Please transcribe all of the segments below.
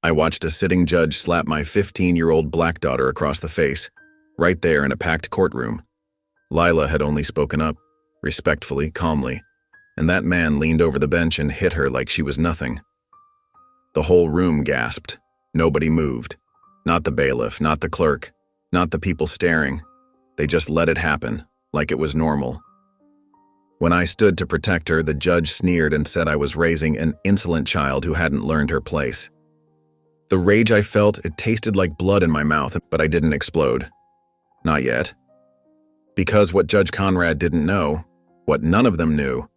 I watched a sitting judge slap my 15-year-old black daughter across the face, right there in a packed courtroom. Lila had only spoken up, respectfully, calmly, and that man leaned over the bench and hit her like she was nothing. The whole room gasped. Nobody moved. Not the bailiff, not the clerk, not the people staring. They just let it happen, like it was normal. When I stood to protect her, the judge sneered and said I was raising an insolent child who hadn't learned her place. The rage I felt, it tasted like blood in my mouth, but I didn't explode. Not yet. Because what Judge Conrad didn't know, what none of them knew,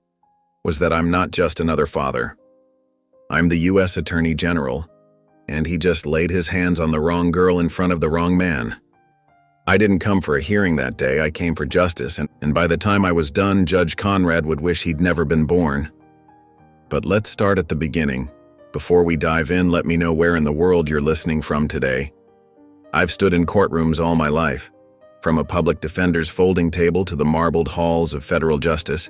was that I'm not just another father. I'm the U.S. Attorney General, and he just laid his hands on the wrong girl in front of the wrong man. I didn't come for a hearing that day, I came for justice, and by the time I was done, Judge Conrad would wish he'd never been born. But let's start at the beginning. Before we dive in, let me know where in the world you're listening from today. I've stood in courtrooms all my life. From a public defender's folding table to the marbled halls of federal justice,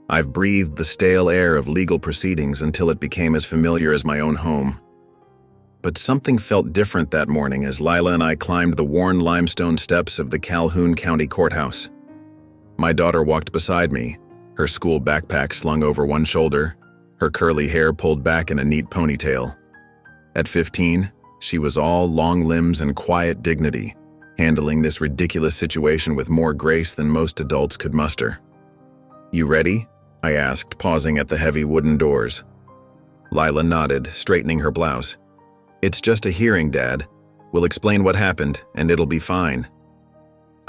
I've breathed the stale air of legal proceedings until it became as familiar as my own home. But something felt different that morning as Lila and I climbed the worn limestone steps of the Calhoun County Courthouse. My daughter walked beside me, her school backpack slung over one shoulder, her curly hair pulled back in a neat ponytail. At 15, she was all long limbs and quiet dignity, handling this ridiculous situation with more grace than most adults could muster. "You ready?" I asked, pausing at the heavy wooden doors. Lila nodded, straightening her blouse. "It's just a hearing, Dad. We'll explain what happened, and it'll be fine."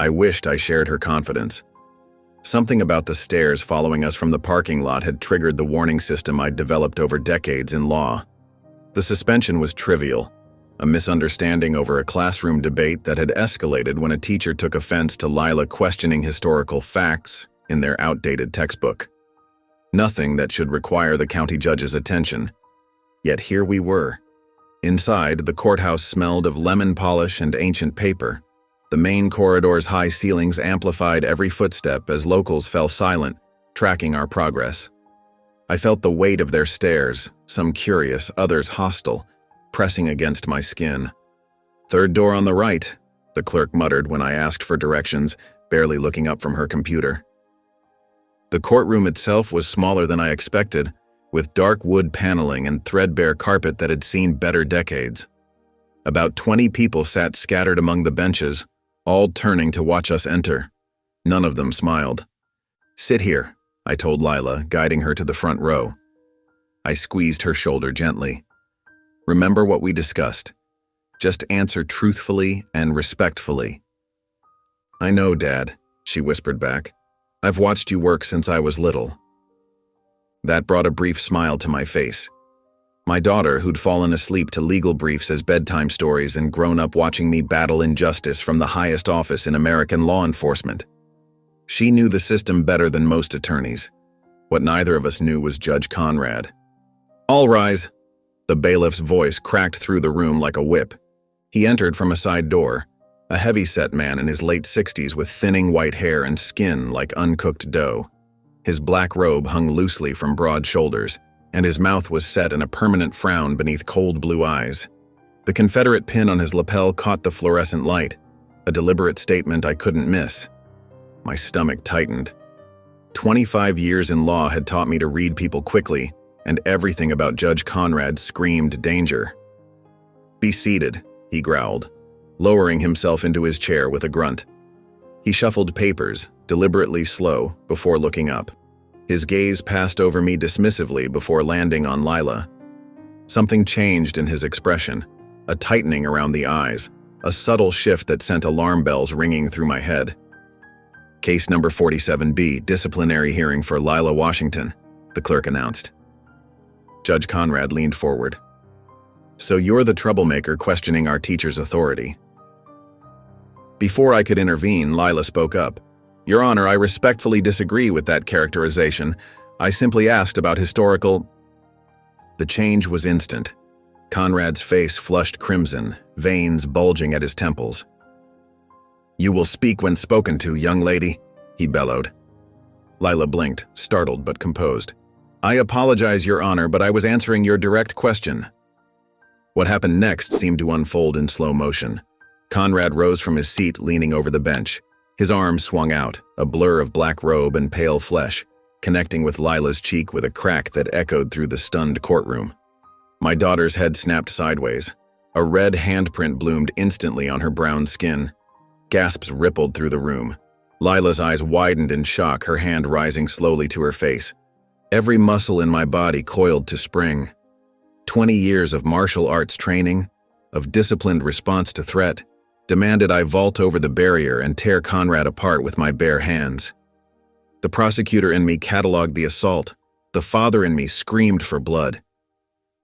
I wished I shared her confidence. Something about the stairs following us from the parking lot had triggered the warning system I'd developed over decades in law. The suspension was trivial, a misunderstanding over a classroom debate that had escalated when a teacher took offense to Lila questioning historical facts in their outdated textbook. Nothing that should require the county judge's attention. Yet here we were. Inside, the courthouse smelled of lemon polish and ancient paper. The main corridor's high ceilings amplified every footstep as locals fell silent, tracking our progress. I felt the weight of their stares, some curious, others hostile, pressing against my skin. "Third door on the right," the clerk muttered when I asked for directions, barely looking up from her computer. The courtroom itself was smaller than I expected, with dark wood paneling and threadbare carpet that had seen better decades. About 20 people sat scattered among the benches, all turning to watch us enter. None of them smiled. "Sit here," I told Lila, guiding her to the front row. I squeezed her shoulder gently. "Remember what we discussed. Just answer truthfully and respectfully." "I know, Dad," she whispered back. "I've watched you work since I was little." That brought a brief smile to my face. My daughter, who'd fallen asleep to legal briefs as bedtime stories and grown up watching me battle injustice from the highest office in American law enforcement. She knew the system better than most attorneys. What neither of us knew was Judge Conrad. "All rise." The bailiff's voice cracked through the room like a whip. He entered from a side door, a heavy-set man in his late 60s with thinning white hair and skin like uncooked dough. His black robe hung loosely from broad shoulders, and his mouth was set in a permanent frown beneath cold blue eyes. The Confederate pin on his lapel caught the fluorescent light, a deliberate statement I couldn't miss. My stomach tightened. 25 years in law had taught me to read people quickly, and everything about Judge Conrad screamed danger. "Be seated," he growled, lowering himself into his chair with a grunt. He shuffled papers, deliberately slow, before looking up. His gaze passed over me dismissively before landing on Lila. Something changed in his expression, a tightening around the eyes, a subtle shift that sent alarm bells ringing through my head. "Case number 47B, disciplinary hearing for Lila Washington," the clerk announced. Judge Conrad leaned forward. "So you're the troublemaker questioning our teacher's authority." Before I could intervene, Lila spoke up. "Your Honor, I respectfully disagree with that characterization. I simply asked about historical—" The change was instant. Conrad's face flushed crimson, veins bulging at his temples. "You will speak when spoken to, young lady," he bellowed. Lila blinked, startled but composed. "I apologize, Your Honor, but I was answering your direct question." What happened next seemed to unfold in slow motion. Conrad rose from his seat, leaning over the bench. His arms swung out, a blur of black robe and pale flesh, connecting with Lila's cheek with a crack that echoed through the stunned courtroom. My daughter's head snapped sideways. A red handprint bloomed instantly on her brown skin. Gasps rippled through the room. Lila's eyes widened in shock, her hand rising slowly to her face. Every muscle in my body coiled to spring. 20 years of martial arts training, of disciplined response to threat, demanded I vault over the barrier and tear Conrad apart with my bare hands. The prosecutor in me cataloged the assault. The father in me screamed for blood.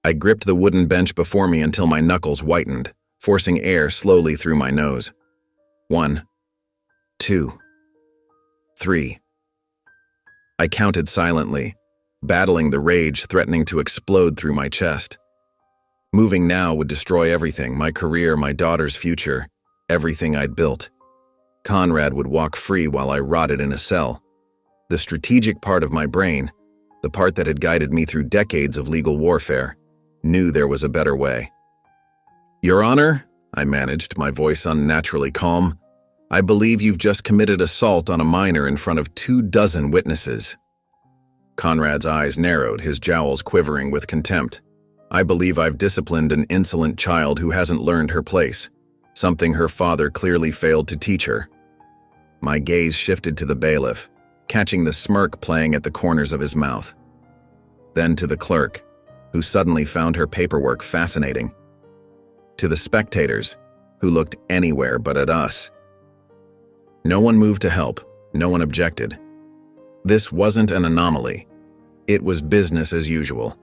I gripped the wooden bench before me until my knuckles whitened, forcing air slowly through my nose. 1, 2, 3. I counted silently, battling the rage threatening to explode through my chest. Moving now would destroy everything, my career, my daughter's future, everything I'd built. Conrad would walk free while I rotted in a cell. The strategic part of my brain, the part that had guided me through decades of legal warfare, knew there was a better way. Your Honor, I managed, my voice unnaturally calm, I believe you've just committed assault on a minor in front of 24 witnesses. Conrad's eyes narrowed, his jowls quivering with contempt. I believe I've disciplined an insolent child who hasn't learned her place, something her father clearly failed to teach her. My gaze shifted to the bailiff, catching the smirk playing at the corners of his mouth. Then to the clerk, who suddenly found her paperwork fascinating. To the spectators, who looked anywhere but at us. No one moved to help, no one objected. This wasn't an anomaly. It was business as usual.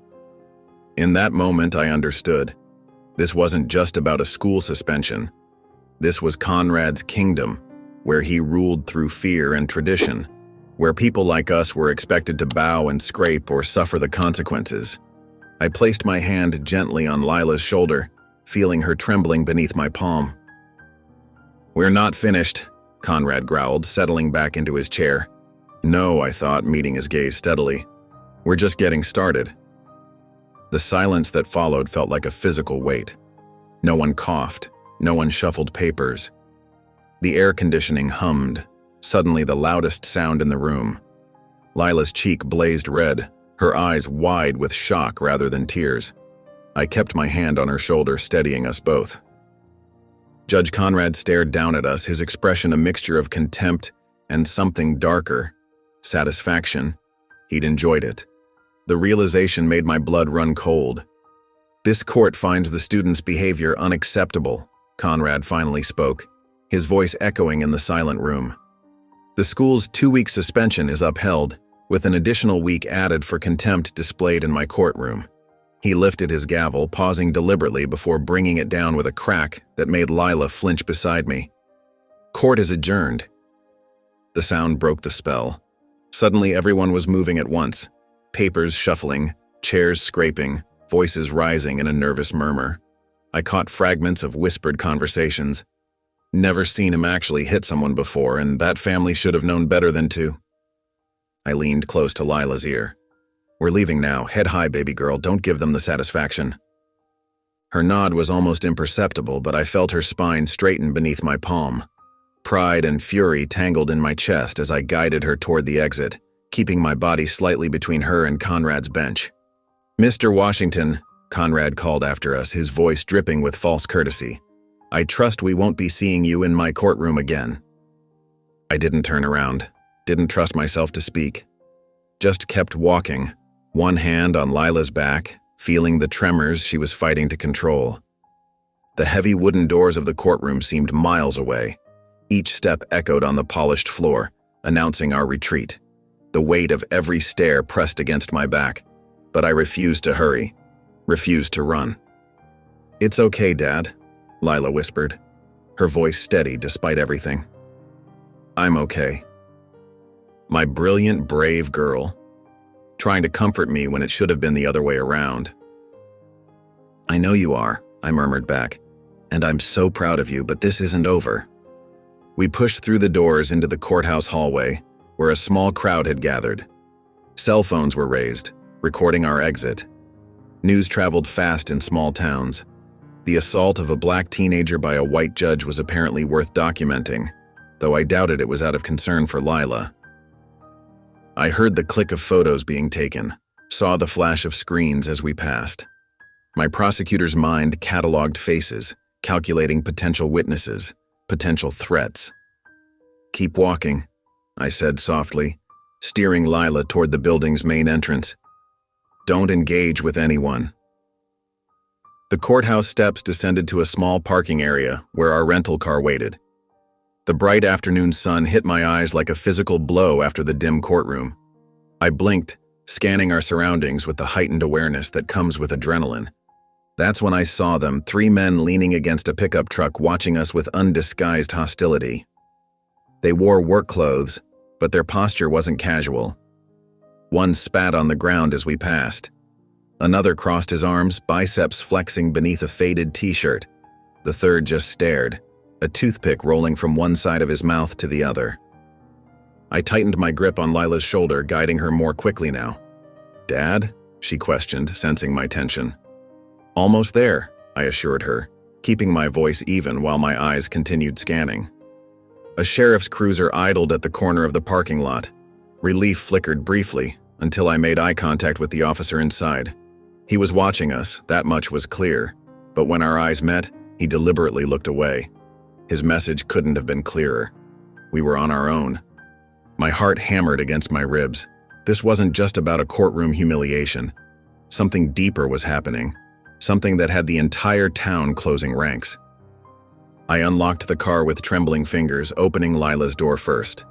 In that moment, I understood. This wasn't just about a school suspension. This was Conrad's kingdom, where he ruled through fear and tradition, where people like us were expected to bow and scrape or suffer the consequences. I placed my hand gently on Lila's shoulder, feeling her trembling beneath my palm. We're not finished, Conrad growled, settling back into his chair. No, I thought, meeting his gaze steadily. We're just getting started. The silence that followed felt like a physical weight. No one coughed, no one shuffled papers. The air conditioning hummed, suddenly the loudest sound in the room. Lila's cheek blazed red, her eyes wide with shock rather than tears. I kept my hand on her shoulder, steadying us both. Judge Conrad stared down at us, his expression a mixture of contempt and something darker, satisfaction. He'd enjoyed it. The realization made my blood run cold. This court finds the student's behavior unacceptable, Conrad finally spoke, his voice echoing in the silent room. The school's 2-week suspension is upheld, with an additional week added for contempt displayed in my courtroom. He lifted his gavel, pausing deliberately before bringing it down with a crack that made Lila flinch beside me. Court is adjourned. The sound broke the spell. Suddenly everyone was moving at once. Papers shuffling, chairs scraping, voices rising in a nervous murmur. I caught fragments of whispered conversations. Never seen him actually hit someone before, and that family should have known better than to. I leaned close to Lila's ear. We're leaving now. Head high, baby girl. Don't give them the satisfaction. Her nod was almost imperceptible, but I felt her spine straighten beneath my palm. Pride and fury tangled in my chest as I guided her toward the exit, keeping my body slightly between her and Conrad's bench. Mr. Washington, Conrad called after us, his voice dripping with false courtesy. I trust we won't be seeing you in my courtroom again. I didn't turn around, didn't trust myself to speak. Just kept walking, one hand on Lila's back, feeling the tremors she was fighting to control. The heavy wooden doors of the courtroom seemed miles away. Each step echoed on the polished floor, announcing our retreat. The weight of every stair pressed against my back, but I refused to hurry, refused to run. It's okay, Dad, Lila whispered, her voice steady despite everything. I'm okay. My brilliant, brave girl, trying to comfort me when it should have been the other way around. I know you are, I murmured back, and I'm so proud of you, but this isn't over. We pushed through the doors into the courthouse hallway, where a small crowd had gathered. Cell phones were raised, recording our exit. News traveled fast in small towns. The assault of a black teenager by a white judge was apparently worth documenting, though I doubted it was out of concern for Lila. I heard the click of photos being taken, saw the flash of screens as we passed. My prosecutor's mind cataloged faces, calculating potential witnesses, potential threats. "Keep walking," I said softly, steering Lila toward the building's main entrance. "Don't engage with anyone." The courthouse steps descended to a small parking area where our rental car waited. The bright afternoon sun hit my eyes like a physical blow after the dim courtroom. I blinked, scanning our surroundings with the heightened awareness that comes with adrenaline. That's when I saw them, 3 men leaning against a pickup truck watching us with undisguised hostility. They wore work clothes, but their posture wasn't casual. One spat on the ground as we passed. Another crossed his arms, biceps flexing beneath a faded t-shirt. The third just stared, a toothpick rolling from one side of his mouth to the other. I tightened my grip on Lila's shoulder, guiding her more quickly now. "Dad?" she questioned, sensing my tension. "Almost there," I assured her, keeping my voice even while my eyes continued scanning. A sheriff's cruiser idled at the corner of the parking lot. Relief flickered briefly until I made eye contact with the officer inside. He was watching us, that much was clear, but when our eyes met, he deliberately looked away. His message couldn't have been clearer. We were on our own. My heart hammered against my ribs. This wasn't just about a courtroom humiliation. Something deeper was happening, something that had the entire town closing ranks. I unlocked the car with trembling fingers, opening Lila's door first.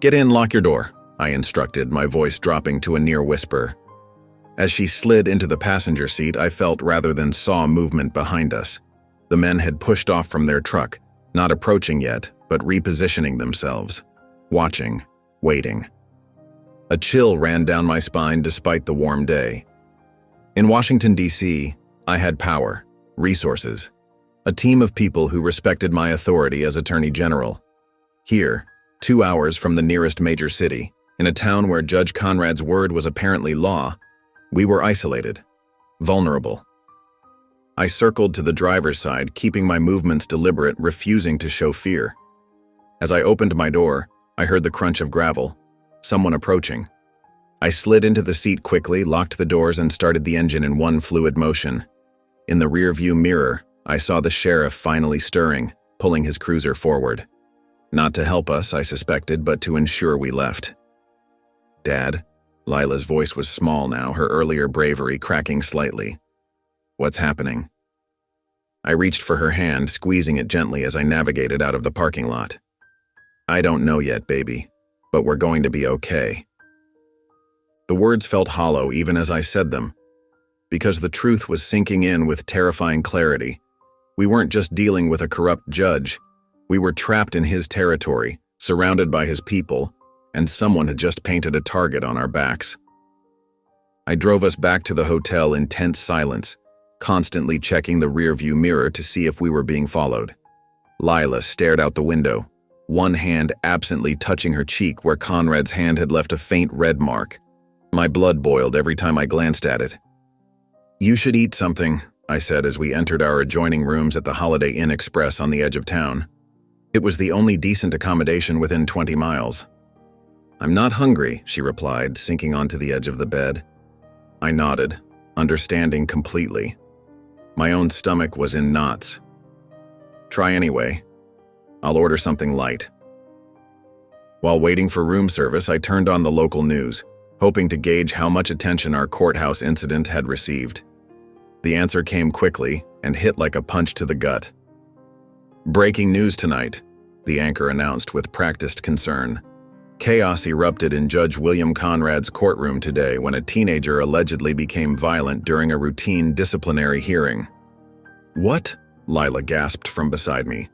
"Get in, lock your door," I instructed, my voice dropping to a near whisper. As she slid into the passenger seat, I felt rather than saw movement behind us. The men had pushed off from their truck, not approaching yet, but repositioning themselves. Watching, waiting. A chill ran down my spine despite the warm day. In Washington, D.C., I had power, resources, a team of people who respected my authority as Attorney General. Here, 2 hours from the nearest major city, in a town where Judge Conrad's word was apparently law, we were isolated, vulnerable. I circled to the driver's side, keeping my movements deliberate, refusing to show fear. As I opened my door, I heard the crunch of gravel, someone approaching. I slid into the seat quickly, locked the doors, and started the engine in one fluid motion. In the rearview mirror, I saw the sheriff finally stirring, pulling his cruiser forward. Not to help us, I suspected, but to ensure we left. "Dad?" Lila's voice was small now, her earlier bravery cracking slightly. "What's happening?" I reached for her hand, squeezing it gently as I navigated out of the parking lot. "I don't know yet, baby, but we're going to be okay." The words felt hollow even as I said them, because the truth was sinking in with terrifying clarity. We weren't just dealing with a corrupt judge. We were trapped in his territory, surrounded by his people, and someone had just painted a target on our backs. I drove us back to the hotel in tense silence, constantly checking the rearview mirror to see if we were being followed. Lila stared out the window, one hand absently touching her cheek where Conrad's hand had left a faint red mark. My blood boiled every time I glanced at it. "You should eat something," I said as we entered our adjoining rooms at the Holiday Inn Express on the edge of town. It was the only decent accommodation within 20 miles. "I'm not hungry," she replied, sinking onto the edge of the bed. I nodded, understanding completely. My own stomach was in knots. "Try anyway. I'll order something light." While waiting for room service, I turned on the local news, hoping to gauge how much attention our courthouse incident had received. The answer came quickly and hit like a punch to the gut. "Breaking news tonight," the anchor announced with practiced concern. Chaos erupted in Judge William Conrad's courtroom today when a teenager allegedly became violent during a routine disciplinary hearing. "What?" Lila gasped from beside me.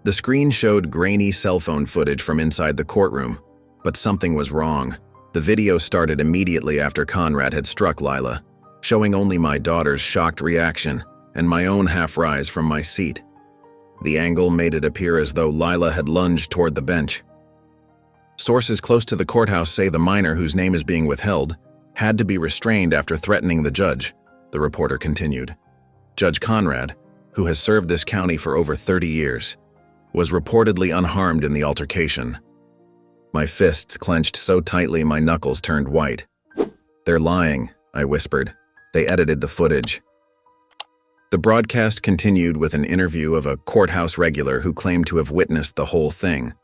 The screen showed grainy cell phone footage from inside the courtroom, but something was wrong. The video started immediately after Conrad had struck Lila, showing only my daughter's shocked reaction and my own half-rise from my seat. The angle made it appear as though Lila had lunged toward the bench. "Sources close to the courthouse say the minor, whose name is being withheld, had to be restrained after threatening the judge," the reporter continued. "Judge Conrad, who has served this county for over 30 years, was reportedly unharmed in the altercation. My fists clenched so tightly my knuckles turned white. "They're lying," I whispered. "They edited the footage." The broadcast continued with an interview of a courthouse regular who claimed to have witnessed the whole thing.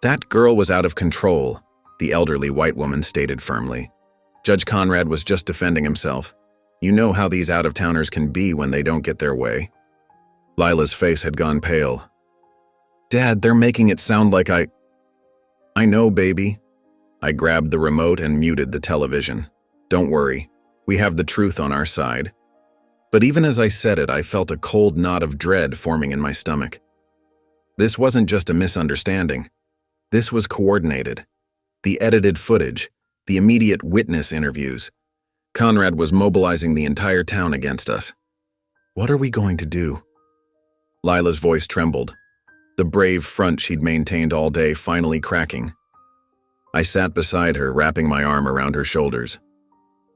"That girl was out of control," the elderly white woman stated firmly. "Judge Conrad was just defending himself. You know how these out-of-towners can be when they don't get their way." Lila's face had gone pale. "Dad, they're making it sound like I know, baby." I grabbed the remote and muted the television. "Don't worry, we have the truth on our side." But even as I said it, I felt a cold knot of dread forming in my stomach. This wasn't just a misunderstanding. This was coordinated. The edited footage, the immediate witness interviews. Conrad was mobilizing the entire town against us. "What are we going to do?" Lila's voice trembled, the brave front she'd maintained all day finally cracking. I sat beside her, wrapping my arm around her shoulders.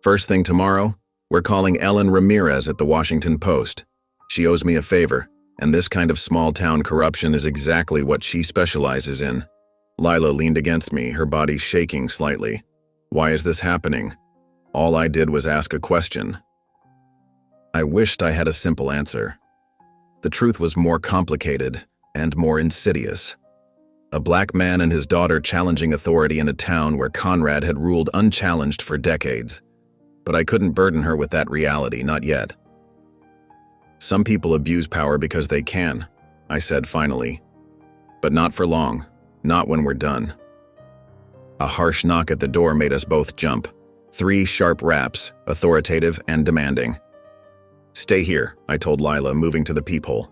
"First thing tomorrow, we're calling Ellen Ramirez at the Washington Post. She owes me a favor, and this kind of small-town corruption is exactly what she specializes in." Lila leaned against me, her body shaking slightly. "Why is this happening?" All I did was ask a question. I wished I had a simple answer. The truth was more complicated and more insidious. A black man and his daughter challenging authority in a town where Conrad had ruled unchallenged for decades. But I couldn't burden her with that reality, not yet. "Some people abuse power because they can," I said finally. "But not for long, not when we're done." A harsh knock at the door made us both jump. 3 sharp raps, authoritative and demanding. "Stay here," I told Lila, moving to the peephole.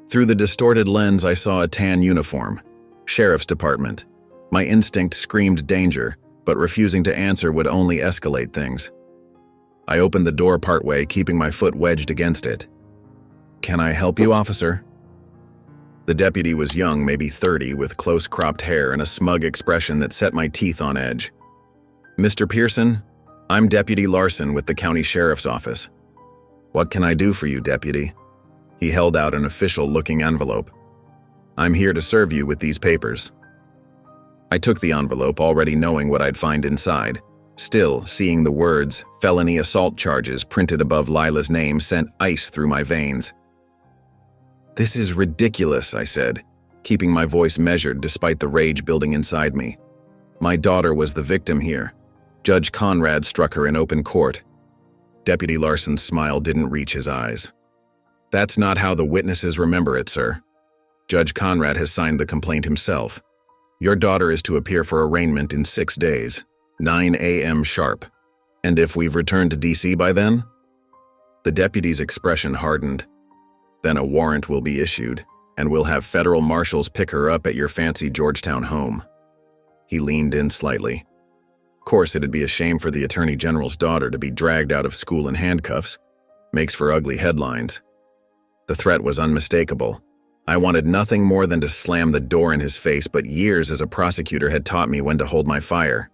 Through the distorted lens, I saw a tan uniform. Sheriff's Department. My instinct screamed danger, but refusing to answer would only escalate things. I opened the door partway, keeping my foot wedged against it. "Can I help you, officer?" The deputy was young, maybe 30, with close-cropped hair and a smug expression that set my teeth on edge. "Mr. Pearson, I'm Deputy Larson with the County Sheriff's Office." "What can I do for you, Deputy?" He held out an official-looking envelope. "I'm here to serve you with these papers." I took the envelope, already knowing what I'd find inside. Still, seeing the words, "felony assault charges," printed above Lila's name sent ice through my veins. "This is ridiculous," I said, keeping my voice measured despite the rage building inside me. My daughter was the victim here. Judge Conrad struck her in open court. Deputy Larson's smile didn't reach his eyes. "That's not how the witnesses remember it, sir. Judge Conrad has signed the complaint himself. Your daughter is to appear for arraignment in 6 days, 9 a.m. sharp. And if we've returned to D.C. by then?" The deputy's expression hardened. "Then a warrant will be issued, and we'll have federal marshals pick her up at your fancy Georgetown home." He leaned in slightly. "Of course, it'd be a shame for the Attorney General's daughter to be dragged out of school in handcuffs. Makes for ugly headlines." The threat was unmistakable. I wanted nothing more than to slam the door in his face, but years as a prosecutor had taught me when to hold my fire.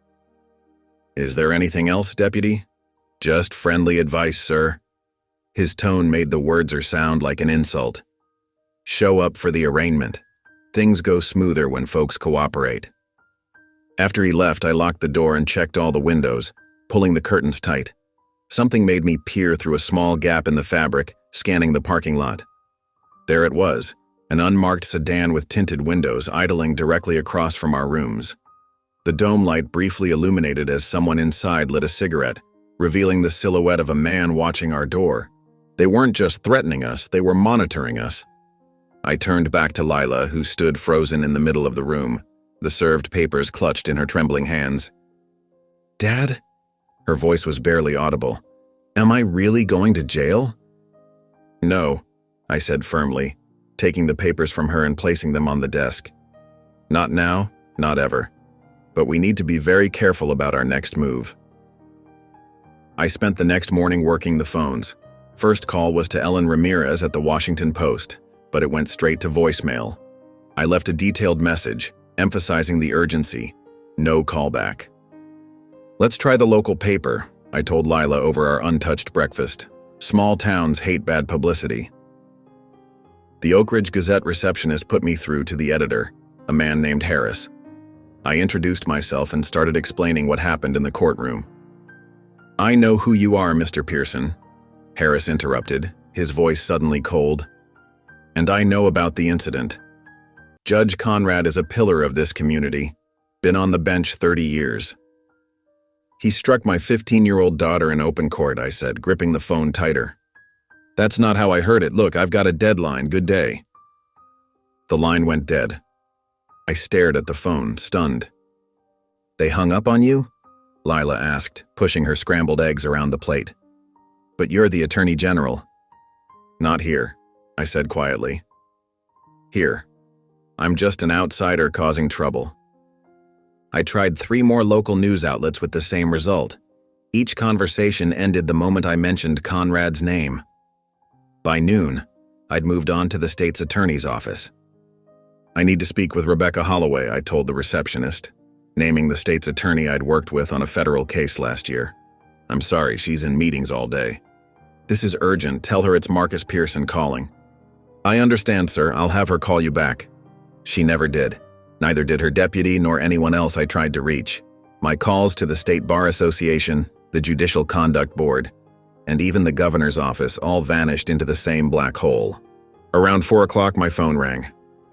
"Is there anything else, Deputy?" "Just friendly advice, sir." His tone made the words sound like an insult. "Show up for the arraignment. Things go smoother when folks cooperate." After he left, I locked the door and checked all the windows, pulling the curtains tight. Something made me peer through a small gap in the fabric, scanning the parking lot. There it was, an unmarked sedan with tinted windows idling directly across from our rooms. The dome light briefly illuminated as someone inside lit a cigarette, revealing the silhouette of a man watching our door. They weren't just threatening us, they were monitoring us. I turned back to Lila, who stood frozen in the middle of the room, the served papers clutched in her trembling hands. "Dad?" Her voice was barely audible. "Am I really going to jail?" "No," I said firmly, taking the papers from her and placing them on the desk. "Not now, not ever. But we need to be very careful about our next move." I spent the next morning working the phones. First call was to Ellen Ramirez at the Washington Post, but it went straight to voicemail. I left a detailed message, emphasizing the urgency. No callback. "Let's try the local paper," I told Lila over our untouched breakfast. "Small towns hate bad publicity." The Oak Ridge Gazette receptionist put me through to the editor, a man named Harris. I introduced myself and started explaining what happened in the courtroom. "I know who you are, Mr. Pearson," Harris interrupted, his voice suddenly cold. "And I know about the incident. Judge Conrad is a pillar of this community, been on the bench 30 years. He struck my 15-year-old daughter in open court," I said, gripping the phone tighter. "That's not how I heard it. Look, I've got a deadline. Good day." The line went dead. I stared at the phone, stunned. "They hung up on you?" Lila asked, pushing her scrambled eggs around the plate. "But you're the Attorney General." "Not here," I said quietly. "Here. I'm just an outsider causing trouble." I tried 3 more local news outlets with the same result. Each conversation ended the moment I mentioned Conrad's name. By noon, I'd moved on to the state's attorney's office. "I need to speak with Rebecca Holloway," I told the receptionist, naming the state's attorney I'd worked with on a federal case last year. "I'm sorry, she's in meetings all day." "This is urgent. Tell her it's Marcus Pearson calling." "I understand, sir. I'll have her call you back." She never did. Neither did her deputy nor anyone else I tried to reach. My calls to the State Bar Association, the Judicial Conduct Board, and even the governor's office all vanished into the same black hole. Around 4 o'clock, my phone rang.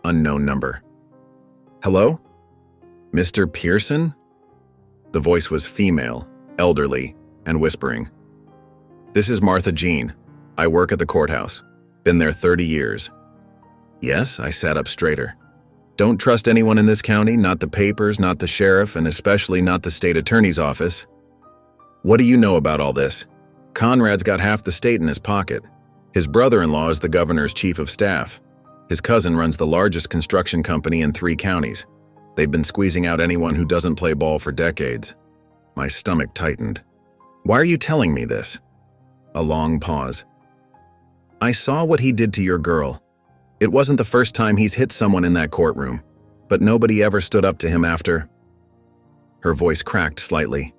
Unknown number. "Hello? Mr. Pearson?" The voice was female, elderly, and whispering. "This is Martha Jean. I work at the courthouse. Been there 30 years. "Yes?" I sat up straighter. "Don't trust anyone in this county, not the papers, not the sheriff, and especially not the state attorney's office. What do you know about all this? Conrad's got half the state in his pocket. His brother-in-law is the governor's chief of staff. His cousin runs the largest construction company in 3 counties. They've been squeezing out anyone who doesn't play ball for decades." My stomach tightened. "Why are you telling me this?" A long pause. "I saw what he did to your girl. It wasn't the first time he's hit someone in that courtroom, but nobody ever stood up to him after." Her voice cracked slightly.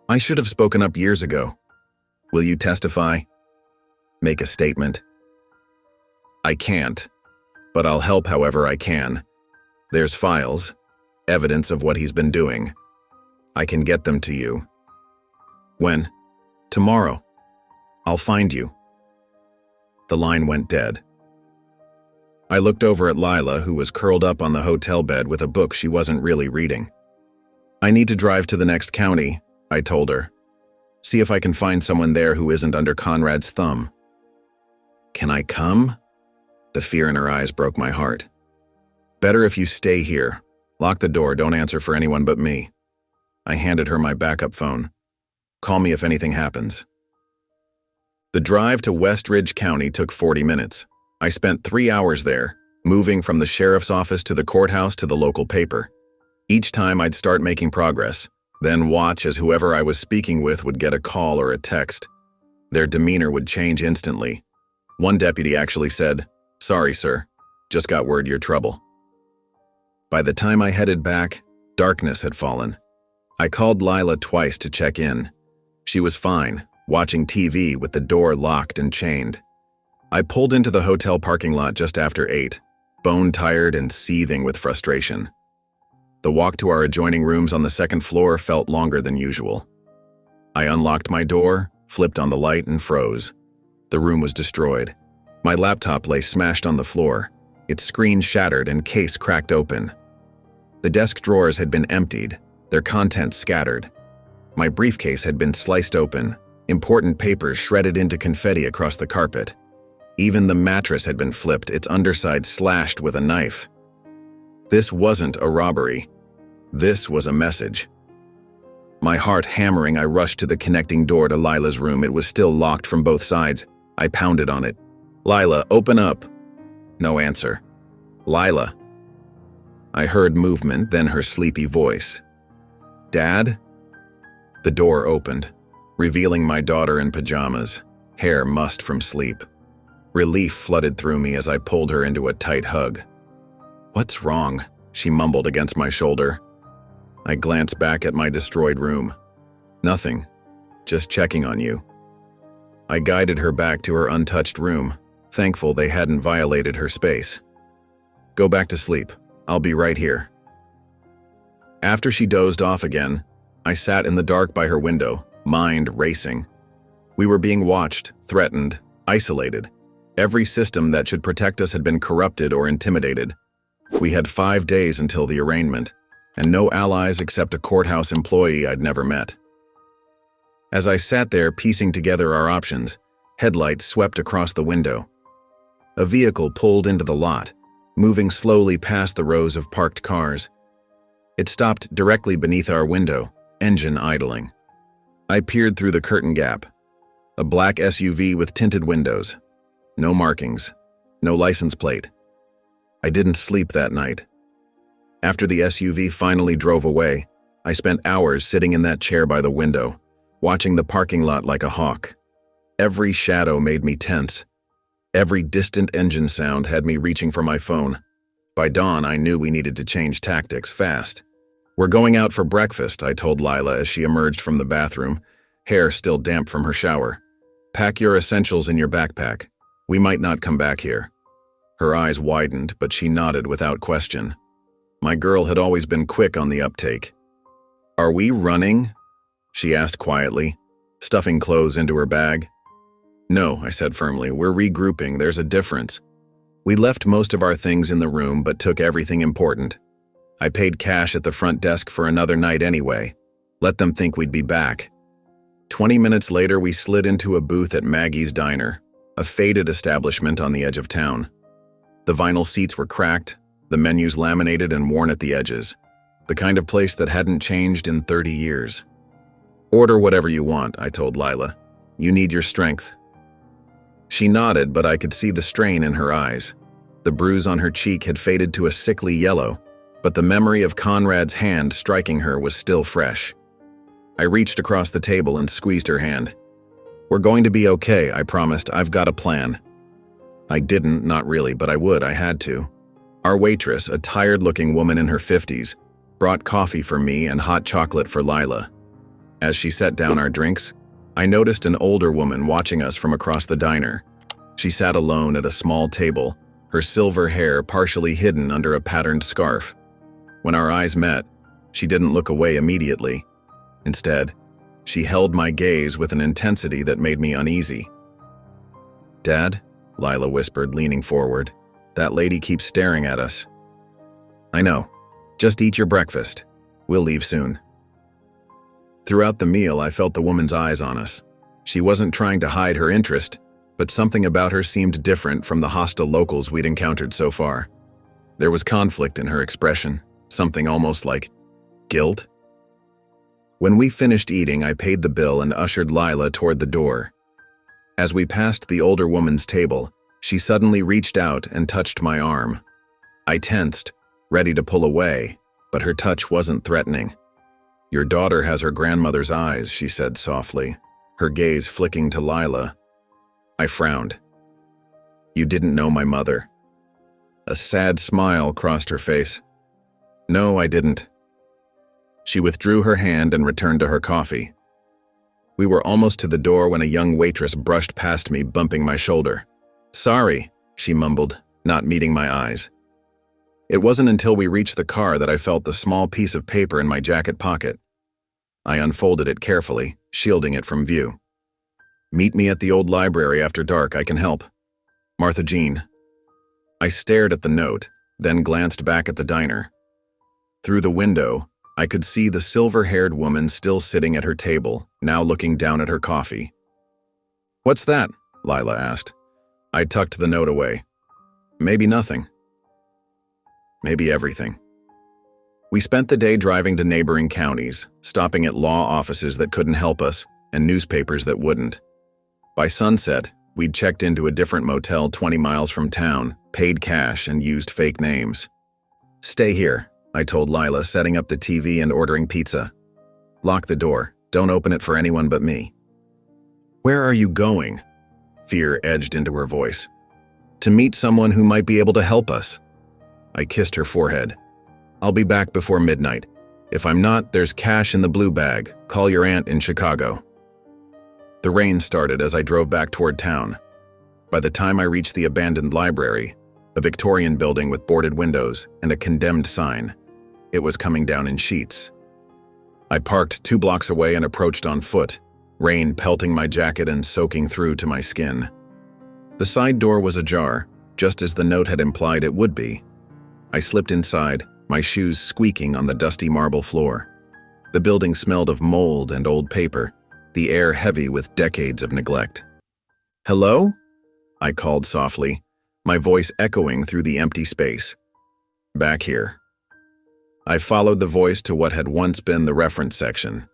"I should have spoken up years ago. Will you testify? Make a statement?" "I can't, but I'll help however I can. There's files, evidence of what he's been doing. I can get them to you." "When?" "Tomorrow. I'll find you." The line went dead. I looked over at Lila, who was curled up on the hotel bed with a book she wasn't really reading. "I need to drive to the next county," I told her. "See if I can find someone there who isn't under Conrad's thumb." "Can I come?" The fear in her eyes broke my heart. "Better if you stay here. Lock the door, don't answer for anyone but me." I handed her my backup phone. "Call me if anything happens." The drive to West Ridge County took 40 minutes. I spent 3 hours there, moving from the sheriff's office to the courthouse to the local paper. Each time I'd start making progress, then watch as whoever I was speaking with would get a call or a text. Their demeanor would change instantly. One deputy actually said, "Sorry, sir. Just got word you're trouble." By the time I headed back, darkness had fallen. I called Lila twice to check in. She was fine, watching TV with the door locked and chained. I pulled into the hotel parking lot just after 8, bone-tired and seething with frustration. The walk to our adjoining rooms on the 2nd floor felt longer than usual. I unlocked my door, flipped on the light, and froze. The room was destroyed. My laptop lay smashed on the floor, its screen shattered and case cracked open. The desk drawers had been emptied, their contents scattered. My briefcase had been sliced open, important papers shredded into confetti across the carpet. Even the mattress had been flipped, its underside slashed with a knife. This wasn't a robbery. This was a message. My heart hammering, I rushed to the connecting door to Lila's room. It was still locked from both sides. I pounded on it. "Lila, open up." No answer. "Lila." I heard movement, then her sleepy voice. "Dad?" The door opened, revealing my daughter in pajamas, hair mussed from sleep. Relief flooded through me as I pulled her into a tight hug. "What's wrong?" she mumbled against my shoulder. I glanced back at my destroyed room. "Nothing. Just checking on you." I guided her back to her untouched room, thankful they hadn't violated her space. "Go back to sleep. I'll be right here." After she dozed off again, I sat in the dark by her window, mind racing. We were being watched, threatened, isolated. Every system that should protect us had been corrupted or intimidated. We had 5 days until the arraignment, and no allies except a courthouse employee I'd never met. As I sat there piecing together our options, headlights swept across the window. A vehicle pulled into the lot, moving slowly past the rows of parked cars. It stopped directly beneath our window, engine idling. I peered through the curtain gap. A black SUV with tinted windows. No markings. No license plate. I didn't sleep that night. After the SUV finally drove away, I spent hours sitting in that chair by the window, watching the parking lot like a hawk. Every shadow made me tense. Every distant engine sound had me reaching for my phone. By dawn, I knew we needed to change tactics fast. "We're going out for breakfast," I told Lila as she emerged from the bathroom, hair still damp from her shower. "Pack your essentials in your backpack. We might not come back here." Her eyes widened, but she nodded without question. My girl had always been quick on the uptake. "Are we running?" she asked quietly, stuffing clothes into her bag. "No," I said firmly. "We're regrouping. There's a difference. We left most of our things in the room but took everything important. I paid cash at the front desk for another night anyway. Let them think we'd be back." 20 minutes later, we slid into a booth at Maggie's Diner, a faded establishment on the edge of town. The vinyl seats were cracked, the menus laminated and worn at the edges, the kind of place that hadn't changed in 30 years. "Order whatever you want," I told Lila. "You need your strength." She nodded, but I could see the strain in her eyes. The bruise on her cheek had faded to a sickly yellow, but the memory of Conrad's hand striking her was still fresh. I reached across the table and squeezed her hand. "We're going to be okay," I promised. "I've got a plan." I didn't, not really, but I would, I had to. Our waitress, a tired-looking woman in her 50s, brought coffee for me and hot chocolate for Lila. As she set down our drinks, I noticed an older woman watching us from across the diner. She sat alone at a small table, her silver hair partially hidden under a patterned scarf. When our eyes met, she didn't look away immediately. Instead, she held my gaze with an intensity that made me uneasy. "Dad?" Lila whispered, leaning forward. "That lady keeps staring at us." "I know. Just eat your breakfast. We'll leave soon." Throughout the meal, I felt the woman's eyes on us. She wasn't trying to hide her interest, but something about her seemed different from the hostile locals we'd encountered so far. There was conflict in her expression, something almost like guilt. When we finished eating, I paid the bill and ushered Lila toward the door. As we passed the older woman's table, she suddenly reached out and touched my arm. I tensed, ready to pull away, but her touch wasn't threatening. "Your daughter has her grandmother's eyes," she said softly, her gaze flicking to Lila. I frowned. "You didn't know my mother?" A sad smile crossed her face. "No, I didn't." She withdrew her hand and returned to her coffee. We were almost to the door when a young waitress brushed past me, bumping my shoulder. "Sorry," she mumbled, not meeting my eyes. It wasn't until we reached the car that I felt the small piece of paper in my jacket pocket. I unfolded it carefully, shielding it from view. "Meet me at the old library after dark. I can help. Martha Jean." I stared at the note, then glanced back at the diner. Through the window, I could see the silver-haired woman still sitting at her table, now looking down at her coffee. "What's that?" Lila asked. I tucked the note away. "Maybe nothing. Maybe everything." We spent the day driving to neighboring counties, stopping at law offices that couldn't help us and newspapers that wouldn't. By sunset, we'd checked into a different motel 20 miles from town, paid cash, and used fake names. "Stay here," I told Lila, setting up the TV and ordering pizza. "Lock the door. Don't open it for anyone but me." "Where are you going?" Fear edged into her voice. "To meet someone who might be able to help us." I kissed her forehead. "I'll be back before midnight. If I'm not, there's cash in the blue bag. Call your aunt in Chicago." The rain started as I drove back toward town. By the time I reached the abandoned library, a Victorian building with boarded windows and a condemned sign, it was coming down in sheets. I parked 2 blocks away and approached on foot, rain pelting my jacket and soaking through to my skin. The side door was ajar, just as the note had implied it would be. I slipped inside, my shoes squeaking on the dusty marble floor. The building smelled of mold and old paper, the air heavy with decades of neglect. "Hello?" I called softly, my voice echoing through the empty space. "Back here." I followed the voice to what had once been the reference section.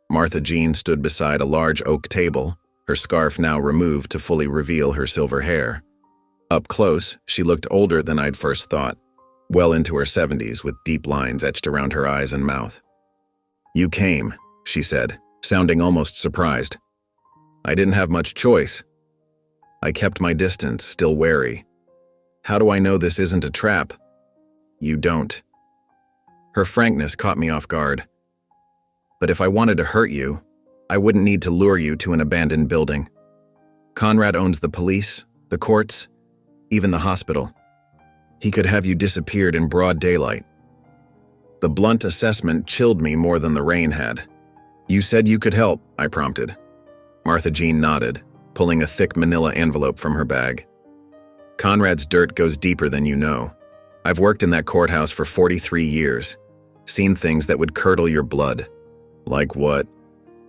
Martha Jean stood beside a large oak table, her scarf now removed to fully reveal her silver hair. Up close, she looked older than I'd first thought, well into her 70s with deep lines etched around her eyes and mouth. "You came," she said, sounding almost surprised. "I didn't have much choice." I kept my distance, still wary. "How do I know this isn't a trap?" "You don't." Her frankness caught me off guard. "But if I wanted to hurt you, I wouldn't need to lure you to an abandoned building. Conrad owns the police, the courts, even the hospital. He could have you disappeared in broad daylight." The blunt assessment chilled me more than the rain had. "You said you could help," I prompted. Martha Jean nodded, pulling a thick manila envelope from her bag. "Conrad's dirt goes deeper than you know. I've worked in that courthouse for 43 years, seen things that would curdle your blood." "Like what?"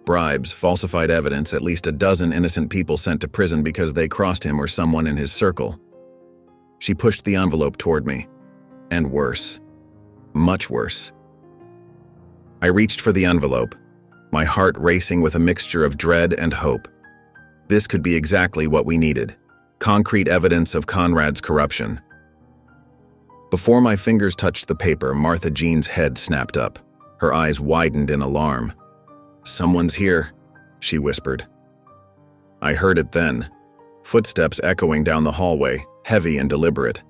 "Bribes, falsified evidence, at least a dozen innocent people sent to prison because they crossed him or someone in his circle." She pushed the envelope toward me. And worse. Much worse. I reached for the envelope, my heart racing with a mixture of dread and hope. This could be exactly what we needed. Concrete evidence of Conrad's corruption. Before my fingers touched the paper, Martha Jean's head snapped up. Her eyes widened in alarm. "Someone's here," she whispered. I heard it then. Footsteps echoing down the hallway, heavy and deliberate,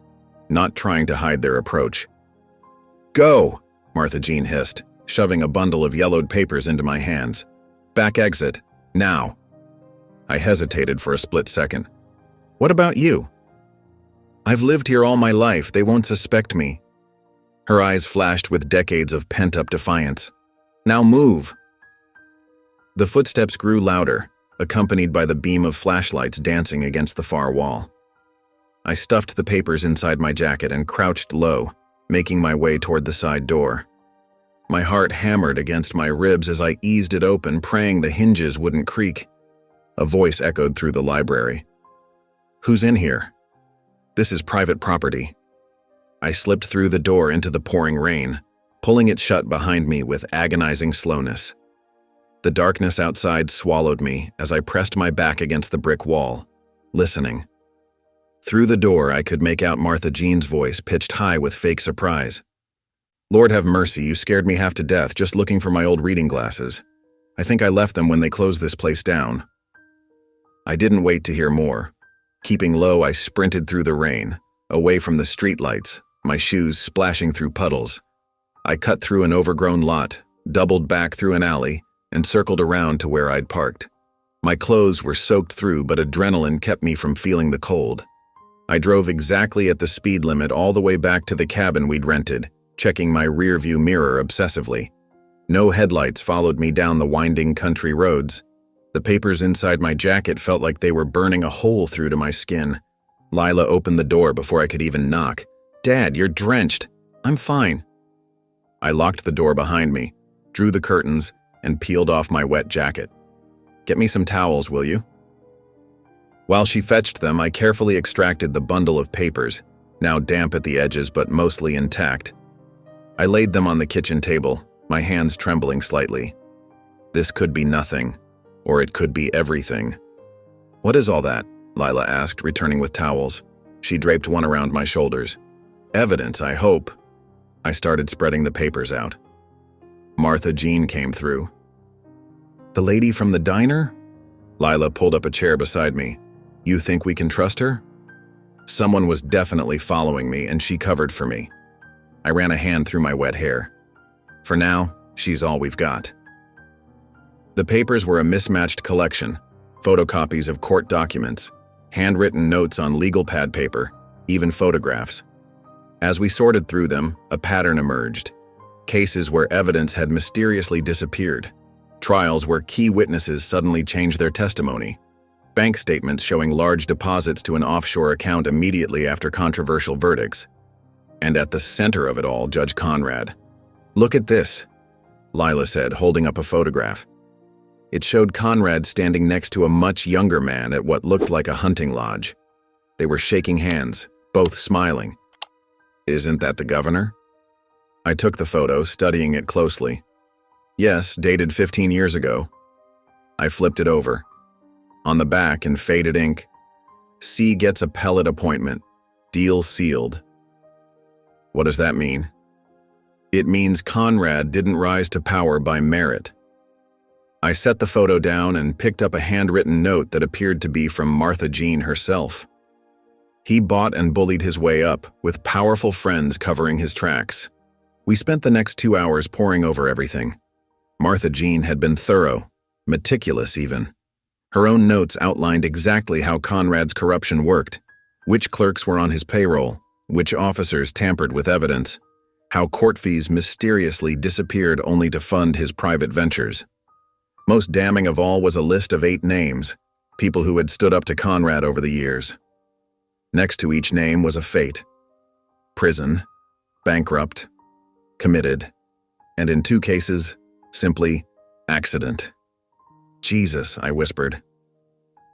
not trying to hide their approach. "Go!" Martha Jean hissed, shoving a bundle of yellowed papers into my hands. "Back exit. Now." I hesitated for a split second. "What about you?" "I've lived here all my life. They won't suspect me." Her eyes flashed with decades of pent-up defiance. "Now move." The footsteps grew louder, accompanied by the beam of flashlights dancing against the far wall. I stuffed the papers inside my jacket and crouched low, making my way toward the side door. My heart hammered against my ribs as I eased it open, praying the hinges wouldn't creak. A voice echoed through the library. "Who's in here?" "This is private property." I slipped through the door into the pouring rain, pulling it shut behind me with agonizing slowness. The darkness outside swallowed me as I pressed my back against the brick wall, listening. Through the door, I could make out Martha Jean's voice pitched high with fake surprise. "Lord have mercy, you scared me half to death just looking for my old reading glasses. I think I left them when they closed this place down." I didn't wait to hear more. Keeping low, I sprinted through the rain, away from the streetlights, my shoes splashing through puddles. I cut through an overgrown lot, doubled back through an alley, and circled around to where I'd parked. My clothes were soaked through, but adrenaline kept me from feeling the cold. I drove exactly at the speed limit all the way back to the cabin we'd rented, checking my rearview mirror obsessively. No headlights followed me down the winding country roads. The papers inside my jacket felt like they were burning a hole through to my skin. Lila opened the door before I could even knock. "Dad, you're drenched." "I'm fine." I locked the door behind me, drew the curtains, and peeled off my wet jacket. "Get me some towels, will you?" While she fetched them, I carefully extracted the bundle of papers, now damp at the edges but mostly intact. I laid them on the kitchen table, my hands trembling slightly. This could be nothing, or it could be everything. "What is all that?" Lila asked, returning with towels. She draped one around my shoulders. "Evidence, I hope." I started spreading the papers out. Martha Jean came through. "The lady from the diner?" Lila pulled up a chair beside me. "You think we can trust her?" Someone was definitely following me, and she covered for me. I ran a hand through my wet hair. For now, she's all we've got. The papers were a mismatched collection, photocopies of court documents, handwritten notes on legal pad paper, even photographs. As we sorted through them, a pattern emerged. Cases where evidence had mysteriously disappeared. Trials where key witnesses suddenly changed their testimony. Bank statements showing large deposits to an offshore account immediately after controversial verdicts. And at the center of it all, Judge Conrad. "Look at this," Lila said, holding up a photograph. It showed Conrad standing next to a much younger man at what looked like a hunting lodge. They were shaking hands, both smiling. "Isn't that the governor?" I took the photo, studying it closely. Yes, dated 15 years ago. I flipped it over. On the back, in faded ink, "C gets appellate appointment. Deal sealed." What does that mean? It means Conrad didn't rise to power by merit. I set the photo down and picked up a handwritten note that appeared to be from Martha Jean herself. He bought and bullied his way up, with powerful friends covering his tracks. We spent the next 2 hours poring over everything. Martha Jean had been thorough, meticulous even. Her own notes outlined exactly how Conrad's corruption worked, which clerks were on his payroll, which officers tampered with evidence, how court fees mysteriously disappeared only to fund his private ventures. Most damning of all was a list of 8 names, people who had stood up to Conrad over the years. Next to each name was a fate: prison, bankrupt, committed, and in 2 cases, simply accident. "Jesus," I whispered.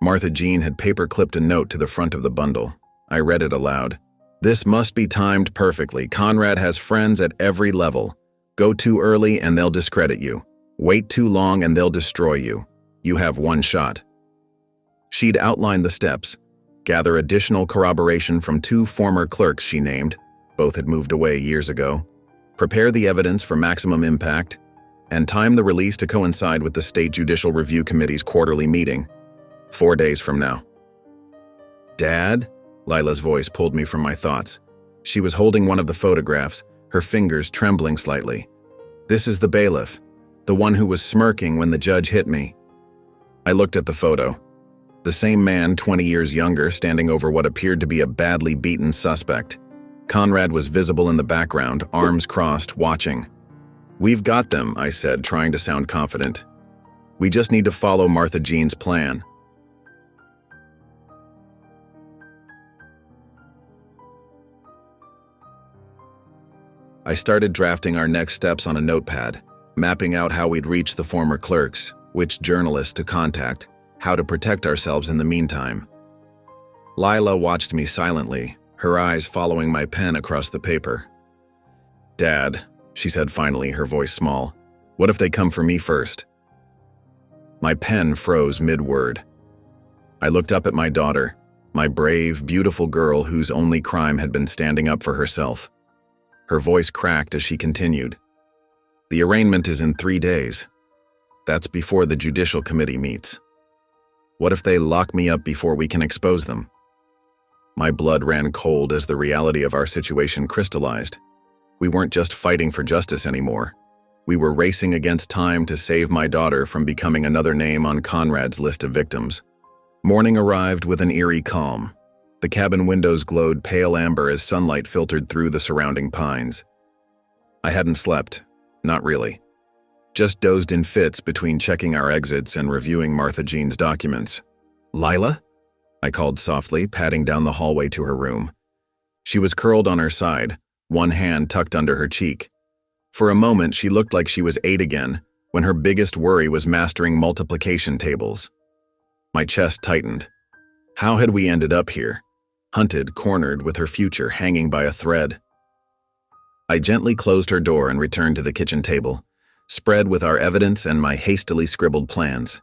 Martha Jean had paper-clipped a note to the front of the bundle. I read it aloud. "This must be timed perfectly. Conrad has friends at every level. Go too early and they'll discredit you. Wait too long and they'll destroy you. You have 1 shot." She'd outlined the steps. Gather additional corroboration from 2 former clerks she named, both had moved away years ago. Prepare the evidence for maximum impact, and time the release to coincide with the State Judicial Review Committee's quarterly meeting, 4 days from now. "Dad?" Lila's voice pulled me from my thoughts. She was holding one of the photographs, her fingers trembling slightly. "This is the bailiff, the one who was smirking when the judge hit me." I looked at the photo. The same man, 20 years younger, standing over what appeared to be a badly beaten suspect. Conrad was visible in the background, arms crossed, watching. "We've got them," I said, trying to sound confident. "We just need to follow Martha Jean's plan." I started drafting our next steps on a notepad, mapping out how we'd reach the former clerks, which journalists to contact, how to protect ourselves in the meantime. Lila watched me silently, her eyes following my pen across the paper. "Dad," she said finally, her voice small, "what if they come for me first?" My pen froze mid-word. I looked up at my daughter, my brave, beautiful girl whose only crime had been standing up for herself. Her voice cracked as she continued. "The arraignment is in 3 days. That's before the Judicial Committee meets. What if they lock me up before we can expose them?" My blood ran cold as the reality of our situation crystallized. We weren't just fighting for justice anymore. We were racing against time to save my daughter from becoming another name on Conrad's list of victims. Morning arrived with an eerie calm. The cabin windows glowed pale amber as sunlight filtered through the surrounding pines. I hadn't slept, not really. Just dozed in fits between checking our exits and reviewing Martha Jean's documents. "Lila?" I called softly, patting down the hallway to her room. She was curled on her side, one hand tucked under her cheek. For a moment, she looked like she was 8 again, when her biggest worry was mastering multiplication tables. My chest tightened. How had we ended up here? Hunted, cornered, with her future hanging by a thread. I gently closed her door and returned to the kitchen table, spread with our evidence and my hastily scribbled plans.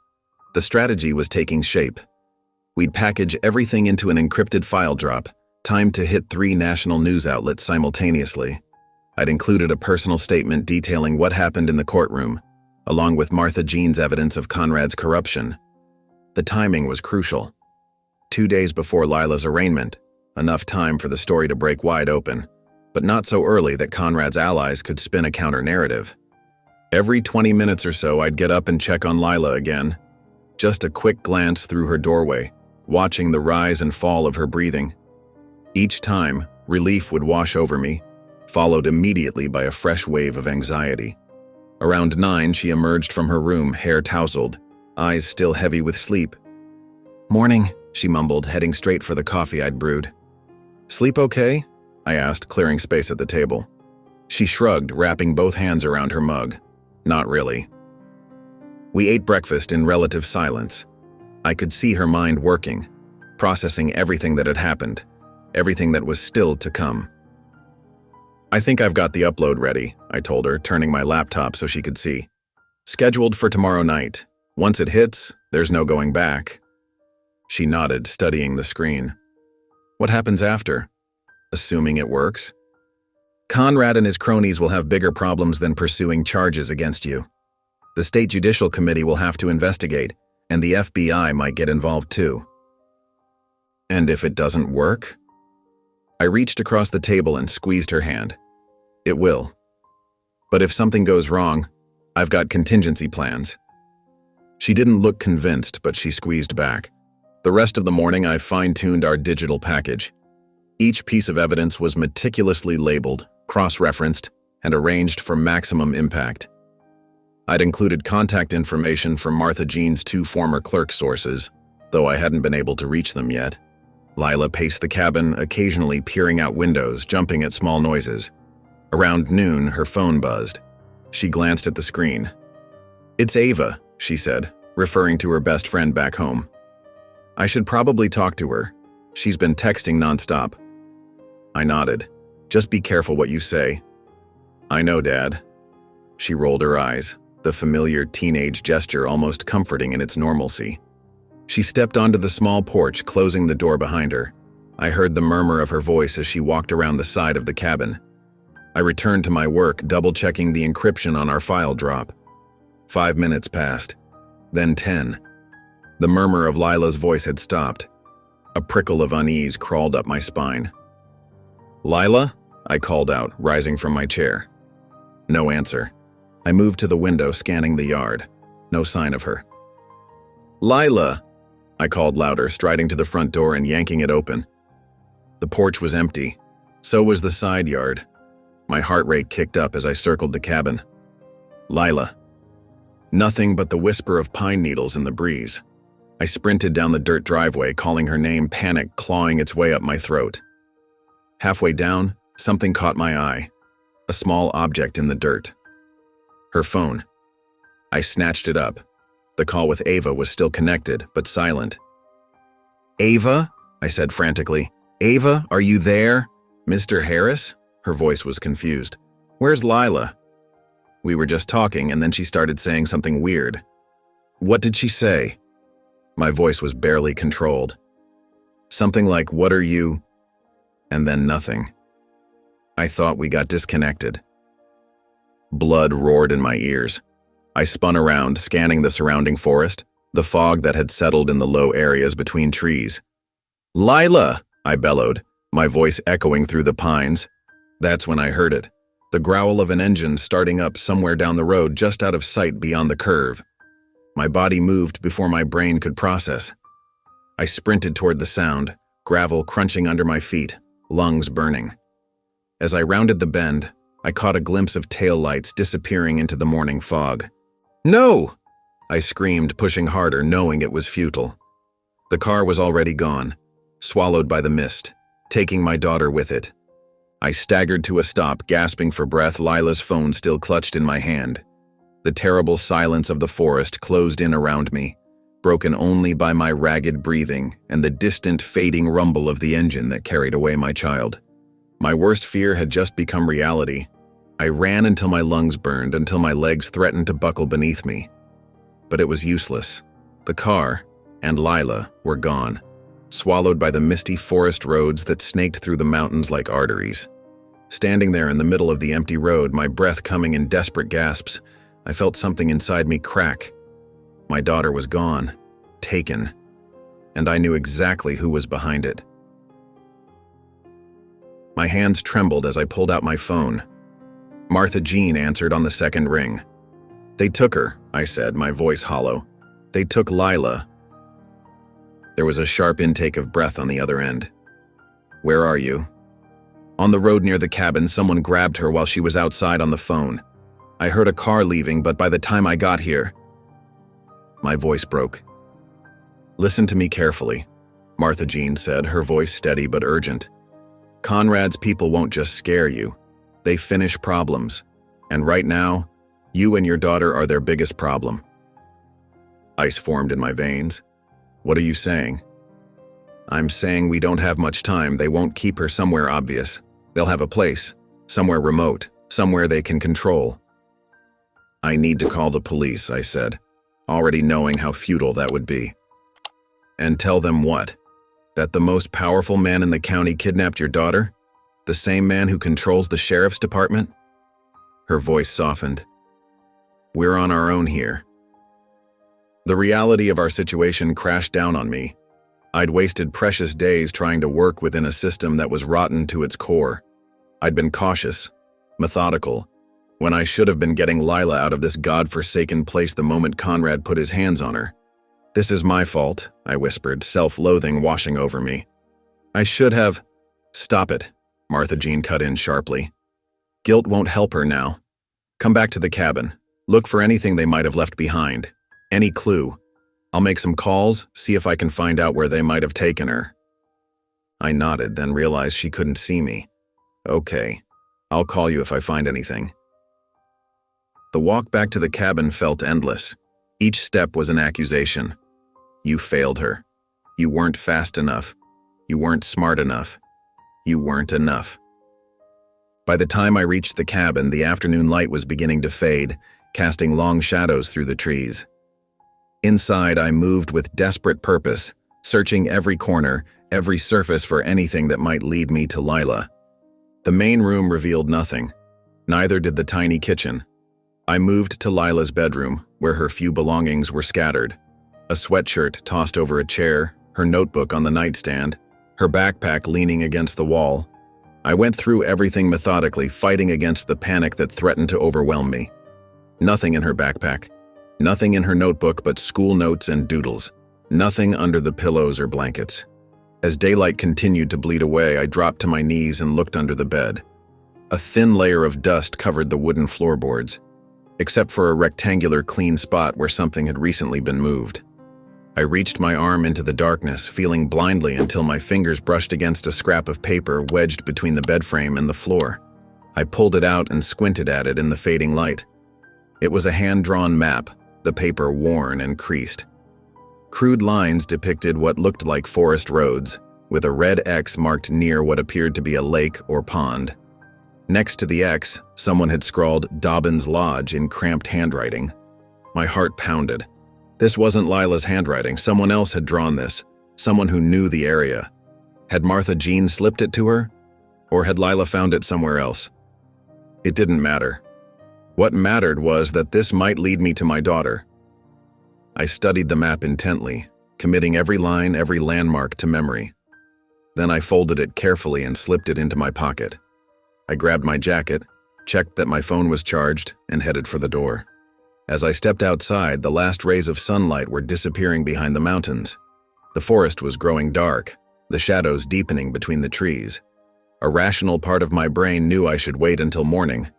The strategy was taking shape. We'd package everything into an encrypted file drop, timed to hit 3 national news outlets simultaneously. I'd included a personal statement detailing what happened in the courtroom, along with Martha Jean's evidence of Conrad's corruption. The timing was crucial. 2 days before Lila's arraignment, enough time for the story to break wide open, but not so early that Conrad's allies could spin a counter-narrative. Every 20 minutes or so, I'd get up and check on Lila again. Just a quick glance through her doorway, watching the rise and fall of her breathing. Each time, relief would wash over me, followed immediately by a fresh wave of anxiety. Around 9, she emerged from her room, hair tousled, eyes still heavy with sleep. "Morning," she mumbled, heading straight for the coffee I'd brewed. "Sleep okay?" I asked, clearing space at the table. She shrugged, wrapping both hands around her mug. "Not really." We ate breakfast in relative silence. I could see her mind working, processing everything that had happened, everything that was still to come. "I think I've got the upload ready," I told her, turning my laptop so she could see. "Scheduled for tomorrow night. Once it hits, there's no going back." She nodded, studying the screen. "What happens after? Assuming it works?" "Conrad and his cronies will have bigger problems than pursuing charges against you. The State Judicial Committee will have to investigate, and the FBI might get involved too." "And if it doesn't work?" I reached across the table and squeezed her hand. "It will. But if something goes wrong, I've got contingency plans." She didn't look convinced, but she squeezed back. The rest of the morning, I fine-tuned our digital package. Each piece of evidence was meticulously labeled, cross-referenced, and arranged for maximum impact. I'd included contact information from Martha Jean's 2 former clerk sources, though I hadn't been able to reach them yet. Lila paced the cabin, occasionally peering out windows, jumping at small noises. Around noon, her phone buzzed. She glanced at the screen. "It's Ava," she said, referring to her best friend back home. "I should probably talk to her. She's been texting nonstop." I nodded. "Just be careful what you say." "I know, Dad." She rolled her eyes, the familiar teenage gesture almost comforting in its normalcy. She stepped onto the small porch, closing the door behind her. I heard the murmur of her voice as she walked around the side of the cabin. I returned to my work, double-checking the encryption on our file drop. 5 minutes passed, then 10. The murmur of Lila's voice had stopped. A prickle of unease crawled up my spine. "Lila?" I called out, rising from my chair. No answer. I moved to the window, scanning the yard. No sign of her. "Lila!" I called louder, striding to the front door and yanking it open. The porch was empty. So was the side yard. My heart rate kicked up as I circled the cabin. "Lila." Nothing but the whisper of pine needles in the breeze. I sprinted down the dirt driveway, calling her name, panic clawing its way up my throat. Halfway down, something caught my eye. A small object in the dirt. Her phone. I snatched it up. The call with Ava was still connected, but silent. "Ava?" I said frantically. "Ava, are you there? Mr. Harris?" Her voice was confused. "Where's Lila?" We were just talking, and then she started saying something weird. "What did she say?" My voice was barely controlled. Something like, "What are you?" And then nothing. I thought we got disconnected. Blood roared in my ears. I spun around, scanning the surrounding forest, the fog that had settled in the low areas between trees. "Lila!" I bellowed, my voice echoing through the pines. That's when I heard it, the growl of an engine starting up somewhere down the road just out of sight beyond the curve. My body moved before my brain could process. I sprinted toward the sound, gravel crunching under my feet, lungs burning. As I rounded the bend, I caught a glimpse of taillights disappearing into the morning fog. "No!" I screamed, pushing harder, knowing it was futile. The car was already gone, swallowed by the mist, taking my daughter with it. I staggered to a stop, gasping for breath, Lila's phone still clutched in my hand. The terrible silence of the forest closed in around me, broken only by my ragged breathing and the distant, fading rumble of the engine that carried away my child. My worst fear had just become reality. I ran until my lungs burned, until my legs threatened to buckle beneath me. But it was useless. The car, and Lila, were gone, swallowed by the misty forest roads that snaked through the mountains like arteries. Standing there in the middle of the empty road, my breath coming in desperate gasps, I felt something inside me crack. My daughter was gone, taken, and I knew exactly who was behind it. My hands trembled as I pulled out my phone. Martha Jean answered on the second ring. "They took her," I said, my voice hollow. "They took Lila." There was a sharp intake of breath on the other end. "Where are you?" "On the road near the cabin, someone grabbed her while she was outside on the phone. I heard a car leaving, but by the time I got here..." My voice broke. "Listen to me carefully," Martha Jean said, her voice steady but urgent. "Conrad's people won't just scare you. They finish problems. And right now, you and your daughter are their biggest problem." Ice formed in my veins. "What are you saying?" "I'm saying we don't have much time. They won't keep her somewhere obvious. They'll have a place, somewhere remote, somewhere they can control." "I need to call the police," I said, already knowing how futile that would be. "And tell them what? That the most powerful man in the county kidnapped your daughter? The same man who controls the sheriff's department?" Her voice softened. "We're on our own here." The reality of our situation crashed down on me. I'd wasted precious days trying to work within a system that was rotten to its core. I'd been cautious, methodical, when I should have been getting Lila out of this god-forsaken place the moment Conrad put his hands on her. "This is my fault," I whispered, self-loathing washing over me. "I should have..." "Stop it," Martha Jean cut in sharply. "Guilt won't help her now. Come back to the cabin. Look for anything they might have left behind. Any clue. I'll make some calls, see if I can find out where they might have taken her." I nodded, then realized she couldn't see me. "Okay, I'll call you if I find anything." The walk back to the cabin felt endless. Each step was an accusation. You failed her. You weren't fast enough. You weren't smart enough. You weren't enough. By the time I reached the cabin, the afternoon light was beginning to fade, casting long shadows through the trees. Inside, I moved with desperate purpose, searching every corner, every surface for anything that might lead me to Lila. The main room revealed nothing. Neither did the tiny kitchen. I moved to Lila's bedroom, where her few belongings were scattered. A sweatshirt tossed over a chair, her notebook on the nightstand, her backpack leaning against the wall. I went through everything methodically, fighting against the panic that threatened to overwhelm me. Nothing in her backpack. Nothing in her notebook but school notes and doodles. Nothing under the pillows or blankets. As daylight continued to bleed away, I dropped to my knees and looked under the bed. A thin layer of dust covered the wooden floorboards, except for a rectangular clean spot where something had recently been moved. I reached my arm into the darkness, feeling blindly until my fingers brushed against a scrap of paper wedged between the bed frame and the floor. I pulled it out and squinted at it in the fading light. It was a hand-drawn map, the paper worn and creased. Crude lines depicted what looked like forest roads, with a red X marked near what appeared to be a lake or pond. Next to the X, someone had scrawled Dobbins Lodge in cramped handwriting. My heart pounded. This wasn't Lila's handwriting. Someone else had drawn this. Someone who knew the area. Had Martha Jean slipped it to her? Or had Lila found it somewhere else? It didn't matter. What mattered was that this might lead me to my daughter. I studied the map intently, committing every line, every landmark to memory. Then I folded it carefully and slipped it into my pocket. I grabbed my jacket, checked that my phone was charged, and headed for the door. As I stepped outside, the last rays of sunlight were disappearing behind the mountains. The forest was growing dark, the shadows deepening between the trees. A rational part of my brain knew I should wait until morning.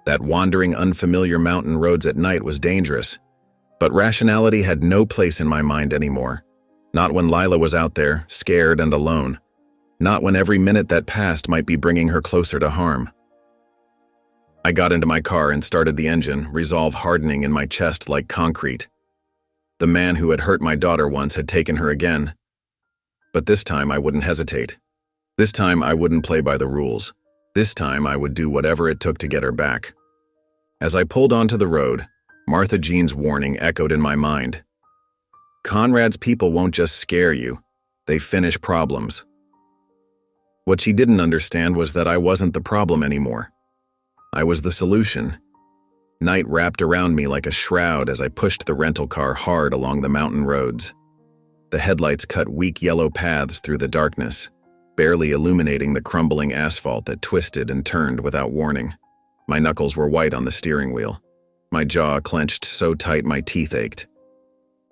That wandering unfamiliar mountain roads at night was dangerous. But rationality had no place in my mind anymore. Not when Lila was out there, scared and alone. Not when every minute that passed might be bringing her closer to harm. I got into my car and started the engine, resolve hardening in my chest like concrete. The man who had hurt my daughter once had taken her again. But this time I wouldn't hesitate. This time I wouldn't play by the rules. This time I would do whatever it took to get her back. As I pulled onto the road, Martha Jean's warning echoed in my mind. Conrad's people won't just scare you, they finish problems. What she didn't understand was that I wasn't the problem anymore. I was the solution. Night wrapped around me like a shroud as I pushed the rental car hard along the mountain roads. The headlights cut weak yellow paths through the darkness, barely illuminating the crumbling asphalt that twisted and turned without warning. My knuckles were white on the steering wheel. My jaw clenched so tight my teeth ached.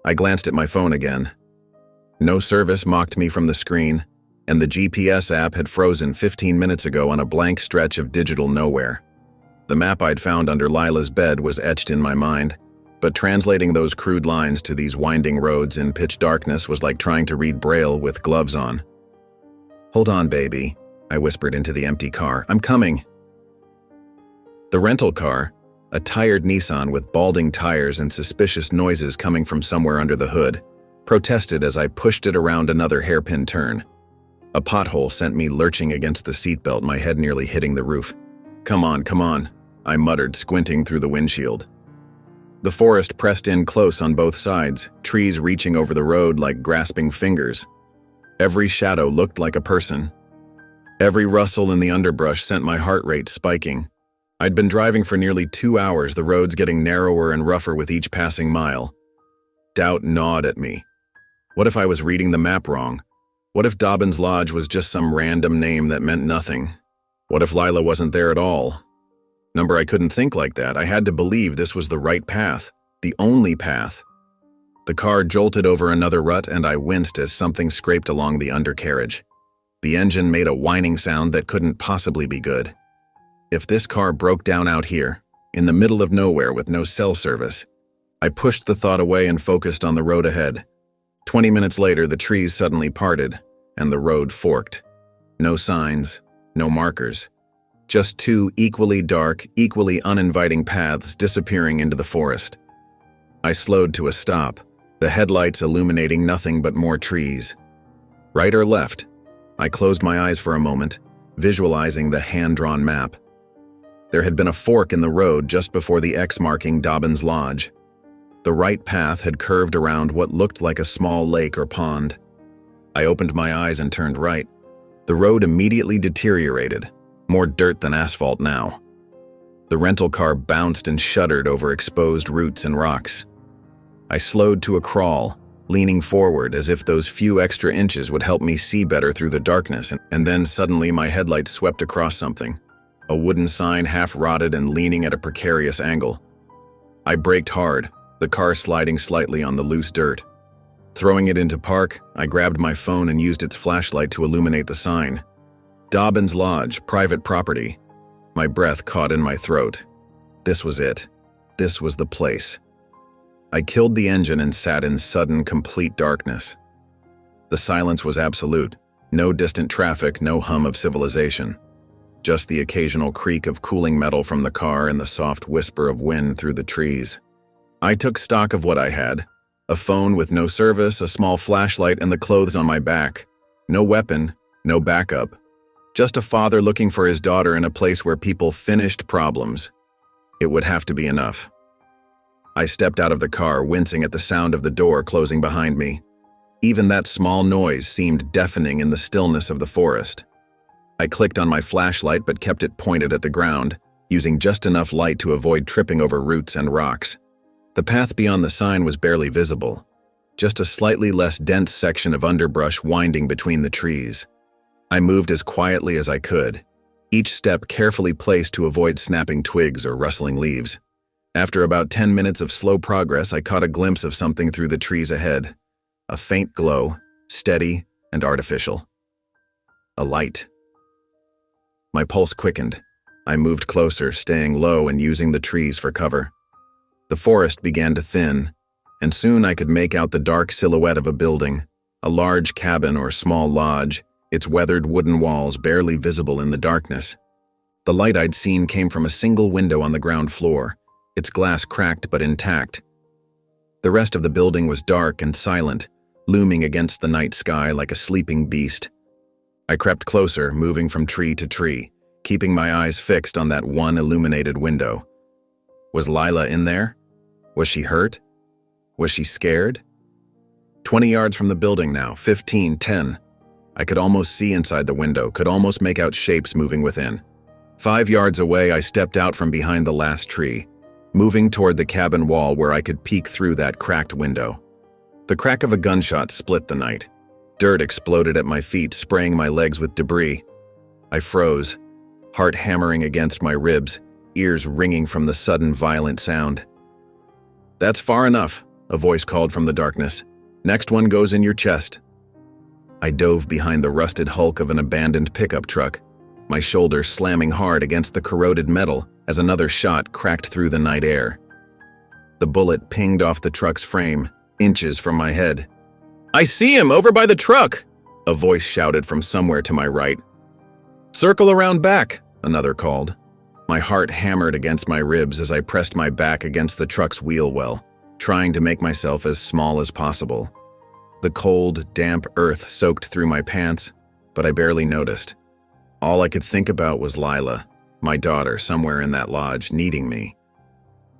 I glanced at my phone again. No service mocked me from the screen, and the GPS app had frozen 15 minutes ago on a blank stretch of digital nowhere. The map I'd found under Lila's bed was etched in my mind, but translating those crude lines to these winding roads in pitch darkness was like trying to read Braille with gloves on. "Hold on, baby," I whispered into the empty car. "I'm coming." The rental car, a tired Nissan with balding tires and suspicious noises coming from somewhere under the hood, protested as I pushed it around another hairpin turn. A pothole sent me lurching against the seatbelt, my head nearly hitting the roof. Come on," I muttered, squinting through the windshield. The forest pressed in close on both sides, trees reaching over the road like grasping fingers. Every shadow looked like a person. Every rustle in the underbrush sent my heart rate spiking. I'd been driving for nearly 2 hours, the roads getting narrower and rougher with each passing mile. Doubt gnawed at me. What if I was reading the map wrong? What if Dobbins Lodge was just some random name that meant nothing? What if Lila wasn't there at all? I couldn't think like that. I had to believe this was the right path, the only path. The car jolted over another rut and I winced as something scraped along the undercarriage. The engine made a whining sound that couldn't possibly be good. If this car broke down out here, in the middle of nowhere with no cell service, I pushed the thought away and focused on the road ahead. 20 minutes later, the trees suddenly parted and the road forked. No signs, no markers. Just two equally dark, equally uninviting paths disappearing into the forest. I slowed to a stop, the headlights illuminating nothing but more trees. Right or left? I closed my eyes for a moment, visualizing the hand-drawn map. There had been a fork in the road just before the X marking Dobbins Lodge. The right path had curved around what looked like a small lake or pond. I opened my eyes and turned right. The road immediately deteriorated, more dirt than asphalt now. The rental car bounced and shuddered over exposed roots and rocks. I slowed to a crawl, leaning forward as if those few extra inches would help me see better through the darkness, and then suddenly my headlights swept across something, a wooden sign half-rotted and leaning at a precarious angle. I braked hard, the car sliding slightly on the loose dirt. Throwing it into park, I grabbed my phone and used its flashlight to illuminate the sign. Dobbins Lodge, private property. My breath caught in my throat. This was it. This was the place. I killed the engine and sat in sudden, complete darkness. The silence was absolute. No distant traffic, no hum of civilization. Just the occasional creak of cooling metal from the car and the soft whisper of wind through the trees. I took stock of what I had. A phone with no service, a small flashlight, and the clothes on my back. No weapon, no backup. Just a father looking for his daughter in a place where people finished problems. It would have to be enough. I stepped out of the car, wincing at the sound of the door closing behind me. Even that small noise seemed deafening in the stillness of the forest. I clicked on my flashlight but kept it pointed at the ground, using just enough light to avoid tripping over roots and rocks. The path beyond the sign was barely visible, just a slightly less dense section of underbrush winding between the trees. I moved as quietly as I could, each step carefully placed to avoid snapping twigs or rustling leaves. After about 10 minutes of slow progress, I caught a glimpse of something through the trees ahead. A faint glow, steady and artificial. A light. My pulse quickened. I moved closer, staying low and using the trees for cover. The forest began to thin, and soon I could make out the dark silhouette of a building, a large cabin or small lodge, its weathered wooden walls barely visible in the darkness. The light I'd seen came from a single window on the ground floor, its glass cracked but intact. The rest of the building was dark and silent, looming against the night sky like a sleeping beast. I crept closer, moving from tree to tree, keeping my eyes fixed on that one illuminated window. Was Lila in there? Was she hurt? Was she scared? 20 yards from the building now, 15, 10. I could almost see inside the window, could almost make out shapes moving within. 5 yards away, I stepped out from behind the last tree, moving toward the cabin wall where I could peek through that cracked window. The crack of a gunshot split the night. Dirt exploded at my feet, spraying my legs with debris. I froze, heart hammering against my ribs, ears ringing from the sudden violent sound. "That's far enough," a voice called from the darkness. "Next one goes in your chest. I dove behind the rusted hulk of an abandoned pickup truck, my shoulder slamming hard against the corroded metal as another shot cracked through the night air. The bullet pinged off the truck's frame, inches from my head. "I see him over by the truck!" a voice shouted from somewhere to my right. "Circle around back," another called. My heart hammered against my ribs as I pressed my back against the truck's wheel well, trying to make myself as small as possible. The cold, damp earth soaked through my pants, but I barely noticed. All I could think about was Lila, my daughter, somewhere in that lodge, needing me.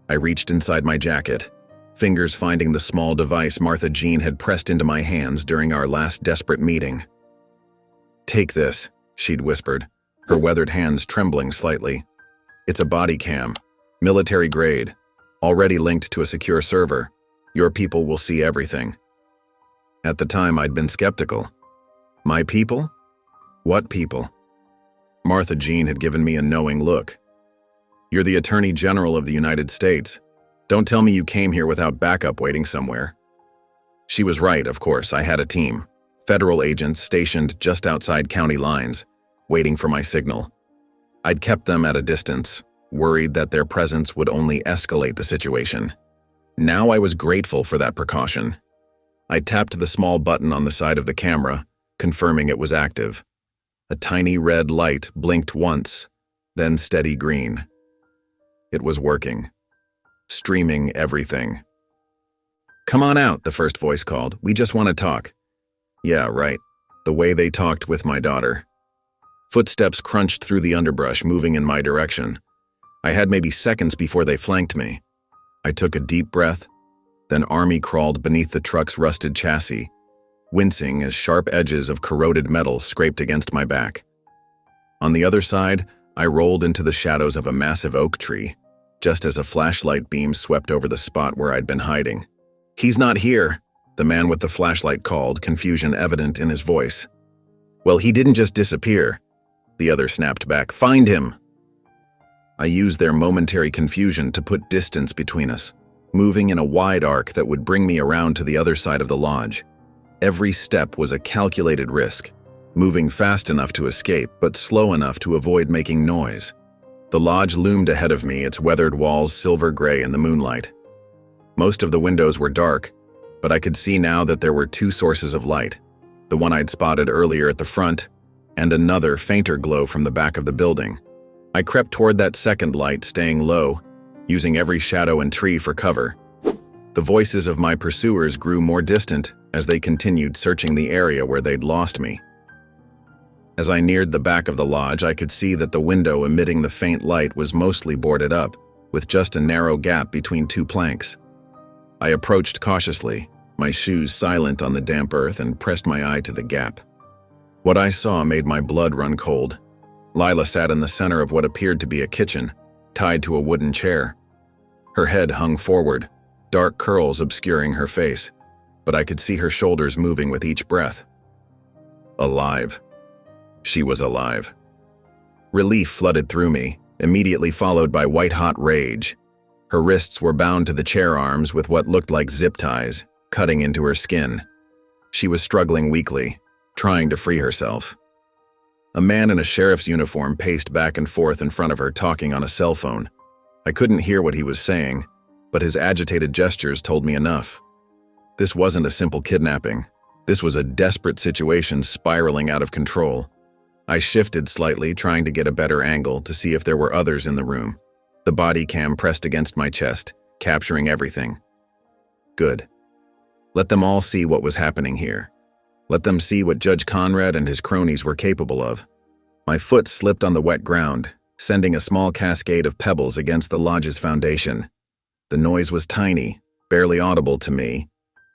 I reached inside my jacket, fingers finding the small device Martha Jean had pressed into my hands during our last desperate meeting. "Take this," she'd whispered, her weathered hands trembling slightly. "It's a body cam, military grade, already linked to a secure server. Your people will see everything." At the time, I'd been skeptical. My people? What people? Martha Jean had given me a knowing look. "You're the Attorney General of the United States. Don't tell me you came here without backup waiting somewhere." She was right, of course. I had a team, federal agents stationed just outside county lines, waiting for my signal. I'd kept them at a distance, worried that their presence would only escalate the situation. Now I was grateful for that precaution. I tapped the small button on the side of the camera, confirming it was active. A tiny red light blinked once, then steady green. It was working. Streaming everything. "Come on out," the first voice called. "We just want to talk." Yeah, right. The way they talked with my daughter. Footsteps crunched through the underbrush, moving in my direction. I had maybe seconds before they flanked me. I took a deep breath, then Army crawled beneath the truck's rusted chassis, wincing as sharp edges of corroded metal scraped against my back. On the other side, I rolled into the shadows of a massive oak tree, just as a flashlight beam swept over the spot where I'd been hiding. "He's not here," the man with the flashlight called, confusion evident in his voice. "Well, he didn't just disappear," the other snapped back. "Find him." I used their momentary confusion to put distance between us, moving in a wide arc that would bring me around to the other side of the lodge. Every step was a calculated risk, moving fast enough to escape, but slow enough to avoid making noise. The lodge loomed ahead of me, its weathered walls silver gray in the moonlight. Most of the windows were dark, but I could see now that there were two sources of light, the one I'd spotted earlier at the front, and another fainter glow from the back of the building. I crept toward that second light, staying low, using every shadow and tree for cover. The voices of my pursuers grew more distant as they continued searching the area where they'd lost me. As I neared the back of the lodge, I could see that the window emitting the faint light was mostly boarded up, with just a narrow gap between two planks. I approached cautiously, my shoes silent on the damp earth, and pressed my eye to the gap. What I saw made my blood run cold. Lila sat in the center of what appeared to be a kitchen, tied to a wooden chair. Her head hung forward, dark curls obscuring her face, but I could see her shoulders moving with each breath. Alive. She was alive. Relief flooded through me, immediately followed by white-hot rage. Her wrists were bound to the chair arms with what looked like zip ties, cutting into her skin. She was struggling weakly, trying to free herself. A man in a sheriff's uniform paced back and forth in front of her, talking on a cell phone. I couldn't hear what he was saying, but his agitated gestures told me enough. This wasn't a simple kidnapping. This was a desperate situation spiraling out of control. I shifted slightly, trying to get a better angle to see if there were others in the room. The body cam pressed against my chest, capturing everything. Good. Let them all see what was happening here. Let them see what Judge Conrad and his cronies were capable of. My foot slipped on the wet ground, sending a small cascade of pebbles against the lodge's foundation. The noise was tiny, barely audible to me,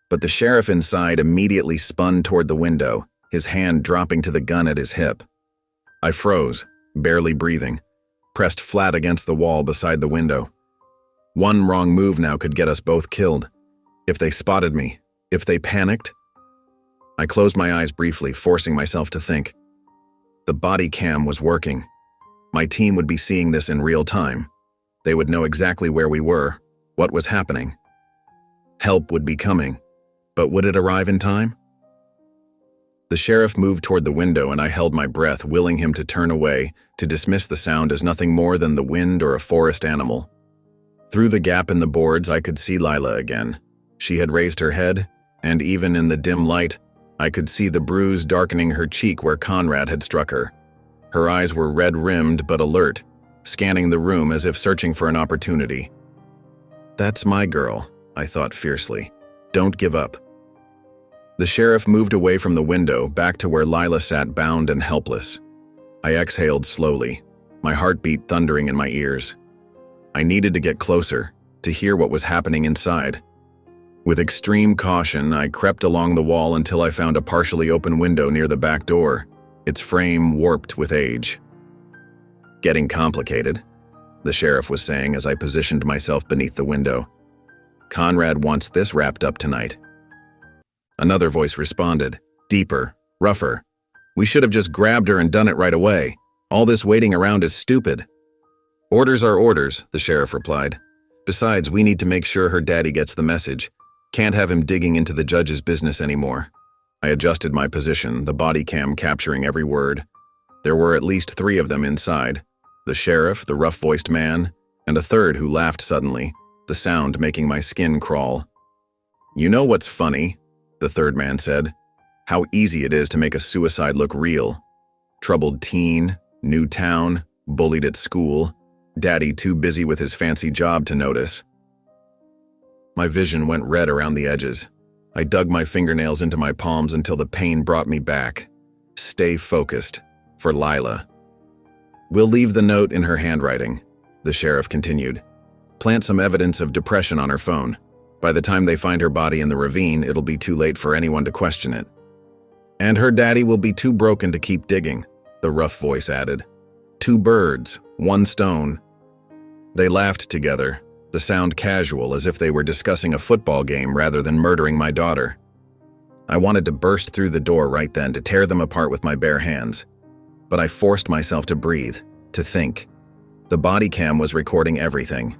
but the sheriff inside immediately spun toward the window, his hand dropping to the gun at his hip. I froze, barely breathing, pressed flat against the wall beside the window. One wrong move now could get us both killed. If they spotted me, if they panicked. I closed my eyes briefly, forcing myself to think. The body cam was working. My team would be seeing this in real time. They would know exactly where we were, what was happening. Help would be coming, but would it arrive in time? The sheriff moved toward the window and I held my breath, willing him to turn away, to dismiss the sound as nothing more than the wind or a forest animal. Through the gap in the boards, I could see Lila again. She had raised her head, and even in the dim light, I could see the bruise darkening her cheek where Conrad had struck her. Her eyes were red-rimmed but alert, scanning the room as if searching for an opportunity. "That's my girl," I thought fiercely. "Don't give up." The sheriff moved away from the window, back to where Lila sat bound and helpless. I exhaled slowly, my heartbeat thundering in my ears. I needed to get closer, to hear what was happening inside. With extreme caution, I crept along the wall until I found a partially open window near the back door, its frame warped with age. "Getting complicated," the sheriff was saying as I positioned myself beneath the window. "Conrad wants this wrapped up tonight." Another voice responded, deeper, rougher. "We should have just grabbed her and done it right away. All this waiting around is stupid." "Orders are orders," the sheriff replied. "Besides, we need to make sure her daddy gets the message. Can't have him digging into the judge's business anymore." I adjusted my position, the body cam capturing every word. There were at least 3 of them inside. The sheriff, the rough-voiced man, and a third who laughed suddenly, the sound making my skin crawl. "You know what's funny?" the third man said. "How easy it is to make a suicide look real. Troubled teen, new town, bullied at school, daddy too busy with his fancy job to notice." My vision went red around the edges. I dug my fingernails into my palms until the pain brought me back. Stay focused. For Lila. "We'll leave the note in her handwriting," the sheriff continued. "Plant some evidence of depression on her phone. By the time they find her body in the ravine, it'll be too late for anyone to question it. And her daddy will be too broken to keep digging," the rough voice added. "2 birds, 1 stone." They laughed together, the sound casual, as if they were discussing a football game rather than murdering my daughter. I wanted to burst through the door right then, to tear them apart with my bare hands. But I forced myself to breathe, to think. The body cam was recording everything.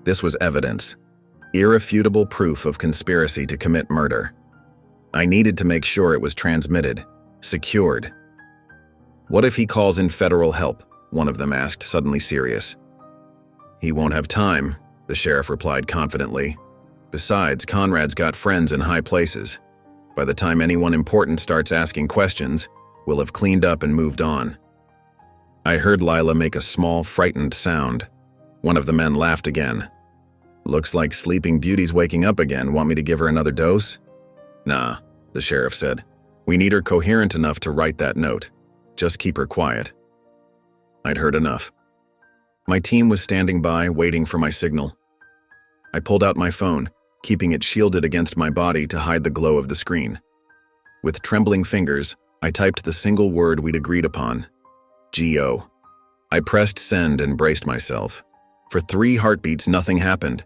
This was evidence. Irrefutable proof of conspiracy to commit murder. I needed to make sure it was transmitted, secured. "What if he calls in federal help?" one of them asked, suddenly serious. "He won't have time," the sheriff replied confidently. "Besides, Conrad's got friends in high places. By the time anyone important starts asking questions, we'll have cleaned up and moved on." I heard Lila make a small, frightened sound. One of the men laughed again. "Looks like Sleeping Beauty's waking up again. Want me to give her another dose?" "Nah," the sheriff said. "We need her coherent enough to write that note. Just keep her quiet." I'd heard enough. My team was standing by, waiting for my signal. I pulled out my phone, keeping it shielded against my body to hide the glow of the screen. With trembling fingers, I typed the single word we'd agreed upon. G.O. I pressed send and braced myself. For 3 heartbeats, nothing happened.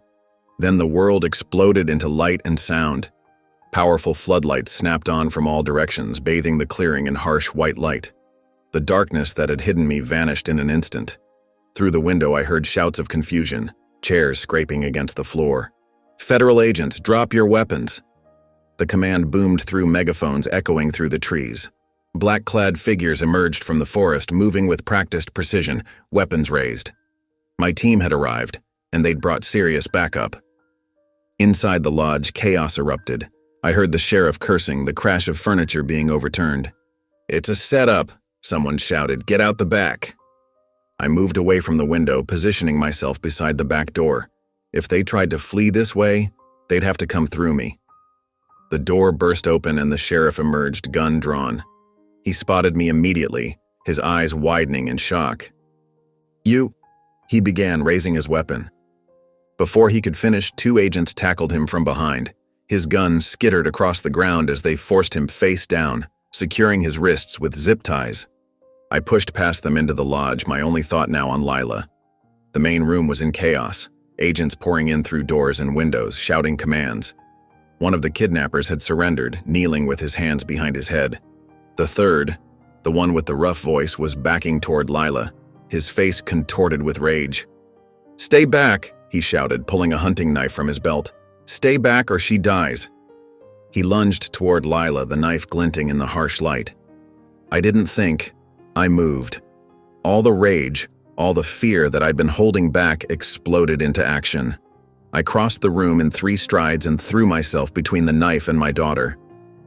Then the world exploded into light and sound. Powerful floodlights snapped on from all directions, bathing the clearing in harsh white light. The darkness that had hidden me vanished in an instant. Through the window, I heard shouts of confusion, chairs scraping against the floor. "Federal agents, drop your weapons!" The command boomed through megaphones echoing through the trees. Black-clad figures emerged from the forest, moving with practiced precision, weapons raised. My team had arrived, and they'd brought serious backup. Inside the lodge, chaos erupted. I heard the sheriff cursing, the crash of furniture being overturned. "It's a setup," someone shouted. "Get out the back." I moved away from the window, positioning myself beside the back door. If they tried to flee this way, they'd have to come through me. The door burst open and the sheriff emerged, gun drawn. He spotted me immediately, his eyes widening in shock. "You," he began, raising his weapon. Before he could finish, 2 agents tackled him from behind. His gun skittered across the ground as they forced him face down, securing his wrists with zip ties. I pushed past them into the lodge, my only thought now on Lila. The main room was in chaos, agents pouring in through doors and windows, shouting commands. One of the kidnappers had surrendered, kneeling with his hands behind his head. The third, the one with the rough voice, was backing toward Lila, his face contorted with rage. "Stay back," he shouted, pulling a hunting knife from his belt. "Stay back or she dies." He lunged toward Lila, the knife glinting in the harsh light. I didn't think. I moved. All the rage, all the fear that I'd been holding back exploded into action. I crossed the room in 3 strides and threw myself between the knife and my daughter.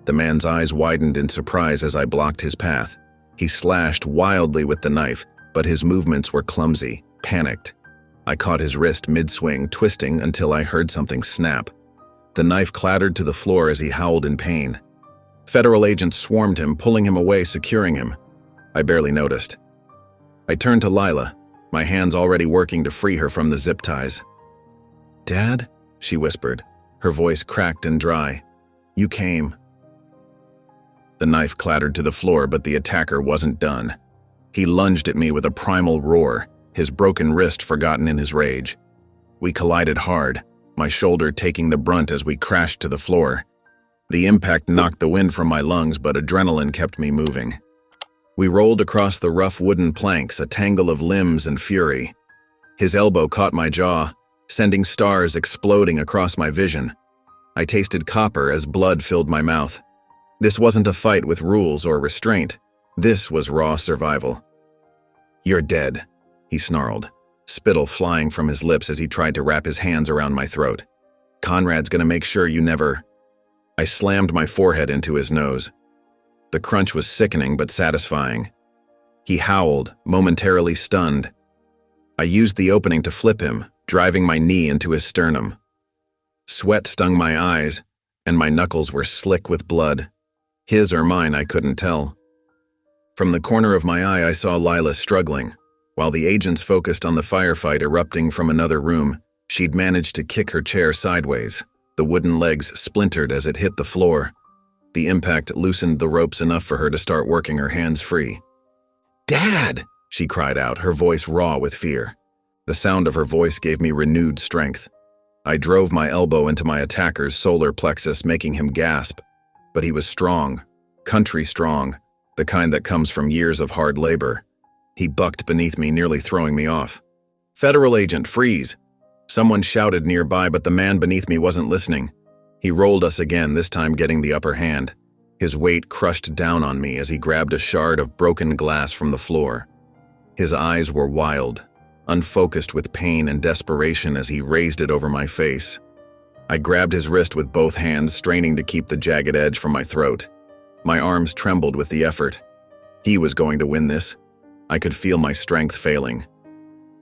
The man's eyes widened in surprise as I blocked his path. He slashed wildly with the knife, but his movements were clumsy, panicked. I caught his wrist mid-swing, twisting until I heard something snap. The knife clattered to the floor as he howled in pain. Federal agents swarmed him, pulling him away, securing him. I barely noticed. I turned to Lila, my hands already working to free her from the zip ties. "Dad?" she whispered, her voice cracked and dry. "You came." The knife clattered to the floor, but the attacker wasn't done. He lunged at me with a primal roar, his broken wrist forgotten in his rage. We collided hard, my shoulder taking the brunt as we crashed to the floor. The impact knocked the wind from my lungs, but adrenaline kept me moving. We rolled across the rough wooden planks, a tangle of limbs and fury. His elbow caught my jaw, sending stars exploding across my vision. I tasted copper as blood filled my mouth. This wasn't a fight with rules or restraint. This was raw survival. "You're dead," he snarled, spittle flying from his lips as he tried to wrap his hands around my throat. "Conrad's gonna make sure you never—" I slammed my forehead into his nose. The crunch was sickening but satisfying. He howled, momentarily stunned. I used the opening to flip him, driving my knee into his sternum. Sweat stung my eyes, and my knuckles were slick with blood. His or mine, I couldn't tell. From the corner of my eye, I saw Lila struggling. While the agents focused on the firefight erupting from another room, she'd managed to kick her chair sideways. The wooden legs splintered as it hit the floor. The impact loosened the ropes enough for her to start working her hands free. "Dad!" she cried out, her voice raw with fear. The sound of her voice gave me renewed strength. I drove my elbow into my attacker's solar plexus, making him gasp. But he was strong, country strong, the kind that comes from years of hard labor. He bucked beneath me, nearly throwing me off. "Federal agent, freeze!" Someone shouted nearby, but the man beneath me wasn't listening. He rolled us again, this time getting the upper hand. His weight crushed down on me as he grabbed a shard of broken glass from the floor. His eyes were wild, unfocused with pain and desperation as he raised it over my face. I grabbed his wrist with both hands, straining to keep the jagged edge from my throat. My arms trembled with the effort. He was going to win this. I could feel my strength failing.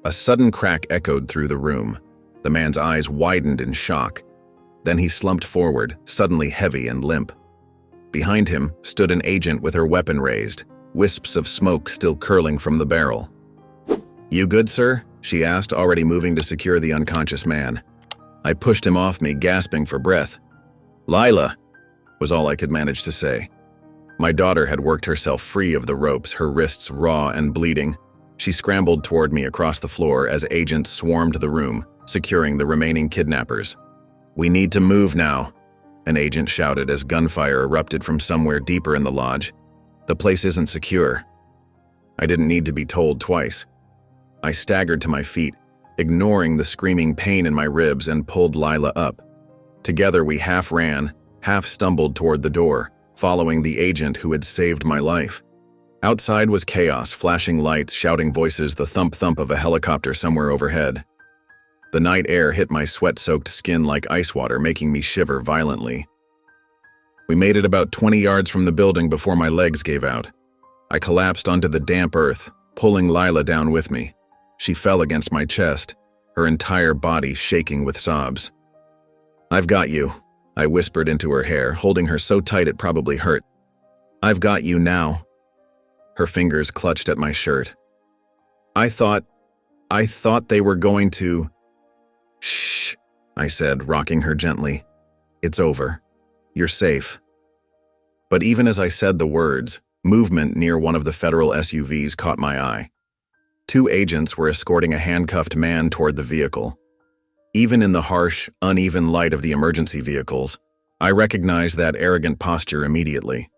A sudden crack echoed through the room. The man's eyes widened in shock. Then he slumped forward, suddenly heavy and limp. Behind him stood an agent with her weapon raised, wisps of smoke still curling from the barrel. "You good, sir?" she asked, already moving to secure the unconscious man. I pushed him off me, gasping for breath. "Lila," was all I could manage to say. My daughter had worked herself free of the ropes, her wrists raw and bleeding. She scrambled toward me across the floor as agents swarmed the room, securing the remaining kidnappers. "We need to move now," an agent shouted as gunfire erupted from somewhere deeper in the lodge. "The place isn't secure." I didn't need to be told twice. I staggered to my feet, ignoring the screaming pain in my ribs, and pulled Lila up. Together we half ran, half stumbled toward the door, following the agent who had saved my life. Outside was chaos, flashing lights, shouting voices, the thump-thump of a helicopter somewhere overhead. The night air hit my sweat-soaked skin like ice water, making me shiver violently. We made it about 20 yards from the building before my legs gave out. I collapsed onto the damp earth, pulling Lila down with me. She fell against my chest, her entire body shaking with sobs. "I've got you," I whispered into her hair, holding her so tight it probably hurt. "I've got you now." Her fingers clutched at my shirt. I thought they were going to—" "Shh," I said, rocking her gently. "It's over. You're safe." But even as I said the words, movement near one of the federal SUVs caught my eye. 2 agents were escorting a handcuffed man toward the vehicle. Even in the harsh, uneven light of the emergency vehicles, I recognized that arrogant posture immediately.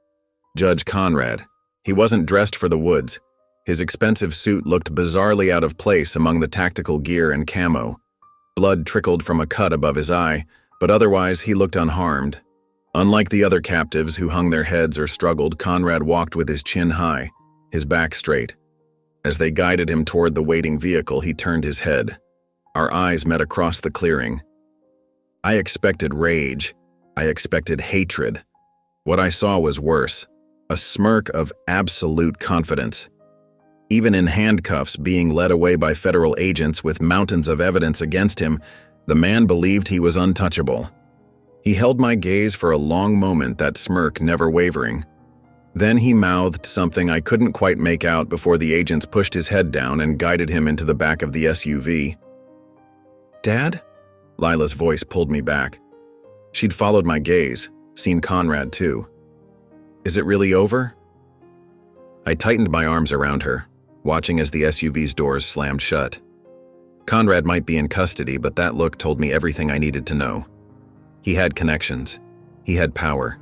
Judge Conrad. He wasn't dressed for the woods. His expensive suit looked bizarrely out of place among the tactical gear and camo. Blood trickled from a cut above his eye, but otherwise he looked unharmed. Unlike the other captives who hung their heads or struggled, Conrad walked with his chin high, his back straight. As they guided him toward the waiting vehicle, he turned his head. Our eyes met across the clearing. I expected rage. I expected hatred. What I saw was worse, a smirk of absolute confidence. Even in handcuffs, being led away by federal agents with mountains of evidence against him, the man believed he was untouchable. He held my gaze for a long moment, that smirk never wavering. Then he mouthed something I couldn't quite make out before the agents pushed his head down and guided him into the back of the SUV. "Dad?" Lila's voice pulled me back. She'd followed my gaze, seen Conrad too. "Is it really over?" I tightened my arms around her, watching as the SUV's doors slammed shut. Conrad might be in custody, but that look told me everything I needed to know. He had connections. He had power.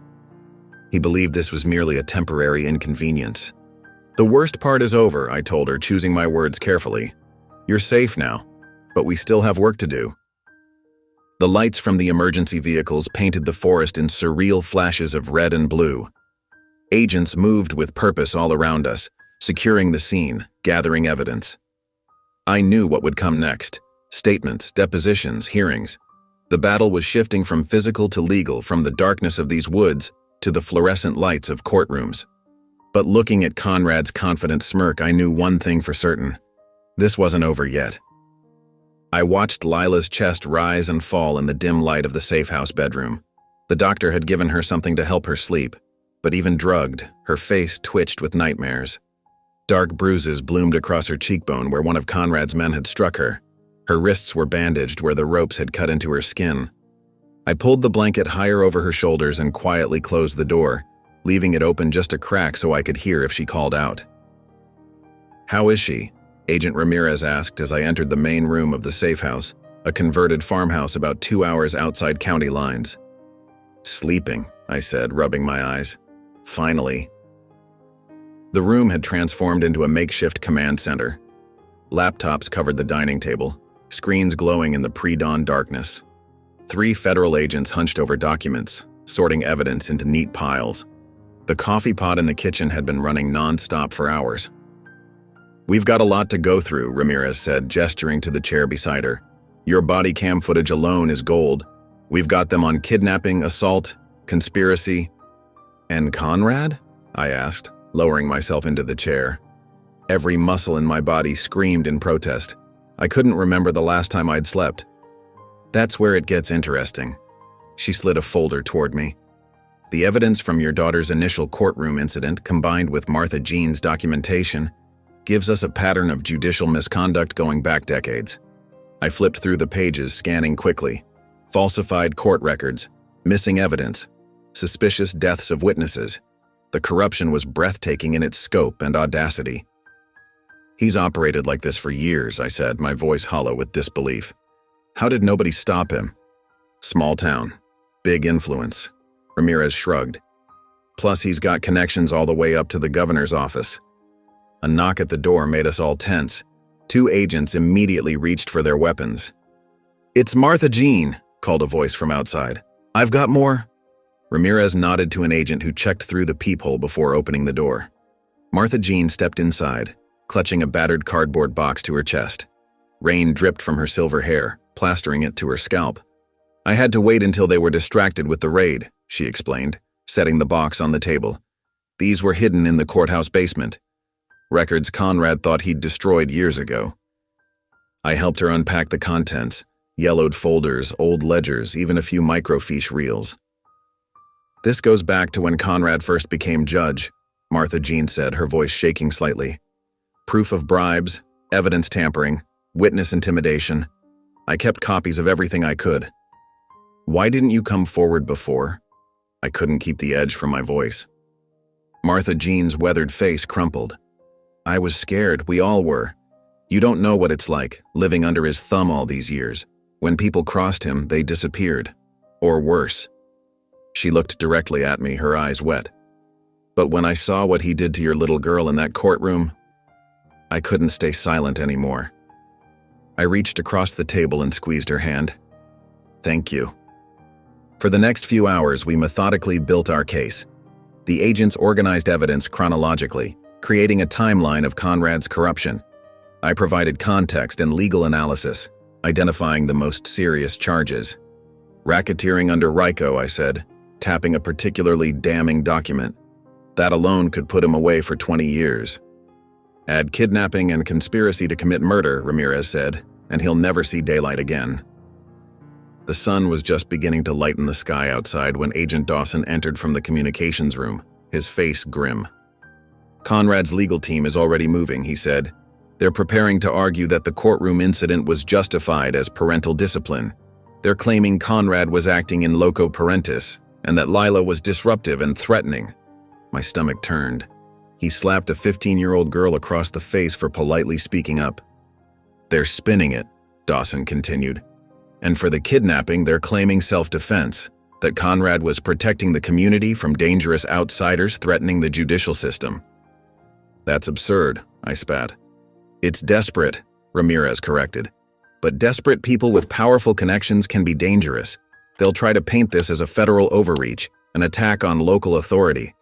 He believed this was merely a temporary inconvenience. "The worst part is over," I told her, choosing my words carefully. "You're safe now, but we still have work to do." The lights from the emergency vehicles painted the forest in surreal flashes of red and blue. Agents moved with purpose all around us, securing the scene, gathering evidence. I knew what would come next: statements, depositions, hearings. The battle was shifting from physical to legal, from the darkness of these woods to the fluorescent lights of courtrooms. But looking at Conrad's confident smirk, I knew one thing for certain: this wasn't over yet. I watched Lila's chest rise and fall in the dim light of the safe house bedroom. The doctor had given her something to help her sleep, but even drugged, her face twitched with nightmares. Dark bruises bloomed across her cheekbone where one of Conrad's men had struck her. Her wrists were bandaged where the ropes had cut into her skin. I pulled the blanket higher over her shoulders and quietly closed the door, leaving it open just a crack so I could hear if she called out. "How is she?" Agent Ramirez asked as I entered the main room of the safe house, a converted farmhouse about 2 hours outside county lines. "Sleeping," I said, rubbing my eyes. "Finally." The room had transformed into a makeshift command center. Laptops covered the dining table, screens glowing in the pre-dawn darkness. 3 federal agents hunched over documents, sorting evidence into neat piles. The coffee pot in the kitchen had been running non-stop for hours. "We've got a lot to go through," Ramirez said, gesturing to the chair beside her. "Your body cam footage alone is gold. We've got them on kidnapping, assault, conspiracy." "And Conrad?" I asked, lowering myself into the chair. Every muscle in my body screamed in protest. I couldn't remember the last time I'd slept. "That's where it gets interesting." She slid a folder toward me. "The evidence from your daughter's initial courtroom incident, combined with Martha Jean's documentation, gives us a pattern of judicial misconduct going back decades." I flipped through the pages, scanning quickly. Falsified court records, missing evidence, suspicious deaths of witnesses. The corruption was breathtaking in its scope and audacity. "He's operated like this for years," I said, my voice hollow with disbelief. "How did nobody stop him?" "Small town. Big influence." Ramirez shrugged. "Plus, he's got connections all the way up to the governor's office." A knock at the door made us all tense. 2 agents immediately reached for their weapons. "It's Martha Jean," called a voice from outside. "I've got more." Ramirez nodded to an agent who checked through the peephole before opening the door. Martha Jean stepped inside, clutching a battered cardboard box to her chest. Rain dripped from her silver hair, plastering it to her scalp. "I had to wait until they were distracted with the raid," she explained, setting the box on the table. "These were hidden in the courthouse basement. Records Conrad thought he'd destroyed years ago." I helped her unpack the contents: yellowed folders, old ledgers, even a few microfiche reels. "This goes back to when Conrad first became judge," Martha Jean said, her voice shaking slightly. "Proof of bribes, evidence tampering, witness intimidation. I kept copies of everything I could." "Why didn't you come forward before?" I couldn't keep the edge from my voice. Martha Jean's weathered face crumpled. "I was scared, we all were. You don't know what it's like, living under his thumb all these years. When people crossed him, they disappeared. Or worse." She looked directly at me, her eyes wet. "But when I saw what he did to your little girl in that courtroom, I couldn't stay silent anymore." I reached across the table and squeezed her hand. "Thank you." For the next few hours, we methodically built our case. The agents organized evidence chronologically, creating a timeline of Conrad's corruption. I provided context and legal analysis, identifying the most serious charges. Racketeering under RICO, I said, tapping a particularly damning document. That alone could put him away for 20 years. Add kidnapping and conspiracy to commit murder, Ramirez said, and he'll never see daylight again. The sun was just beginning to lighten the sky outside when Agent Dawson entered from the communications room, his face grim. Conrad's legal team is already moving, he said. They're preparing to argue that the courtroom incident was justified as parental discipline. They're claiming Conrad was acting in loco parentis, and that Lila was disruptive and threatening. My stomach turned. He slapped a 15-year-old girl across the face for politely speaking up. They're spinning it, Dawson continued. And for the kidnapping, they're claiming self-defense, that Conrad was protecting the community from dangerous outsiders threatening the judicial system. That's absurd, I spat. It's desperate, Ramirez corrected. But desperate people with powerful connections can be dangerous. They'll try to paint this as a federal overreach, an attack on local authority.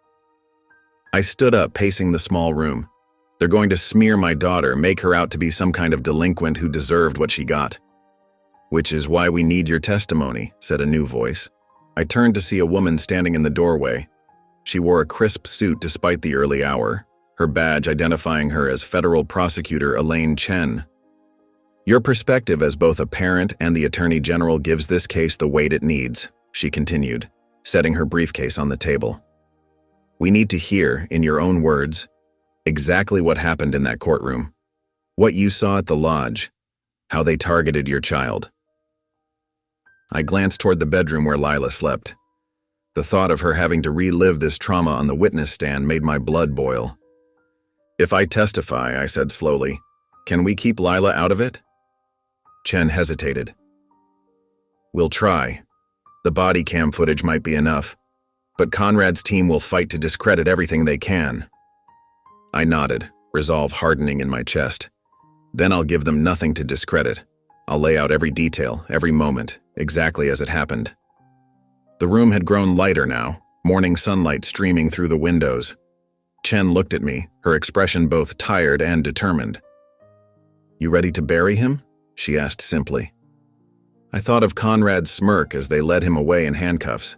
I stood up, pacing the small room. They're going to smear my daughter, make her out to be some kind of delinquent who deserved what she got. Which is why we need your testimony, said a new voice. I turned to see a woman standing in the doorway. She wore a crisp suit despite the early hour, her badge identifying her as Federal Prosecutor Elaine Chen. Your perspective as both a parent and the Attorney General gives this case the weight it needs, she continued, setting her briefcase on the table. We need to hear, in your own words, exactly what happened in that courtroom, what you saw at the lodge, how they targeted your child. I glanced toward the bedroom where Lila slept. The thought of her having to relive this trauma on the witness stand made my blood boil. If I testify, I said slowly, can we keep Lila out of it? Chen hesitated. We'll try. The body cam footage might be enough, but Conrad's team will fight to discredit everything they can. I nodded, resolve hardening in my chest. Then I'll give them nothing to discredit. I'll lay out every detail, every moment, exactly as it happened. The room had grown lighter now, morning sunlight streaming through the windows. Chen looked at me, her expression both tired and determined. You ready to bury him? She asked simply. I thought of Conrad's smirk as they led him away in handcuffs.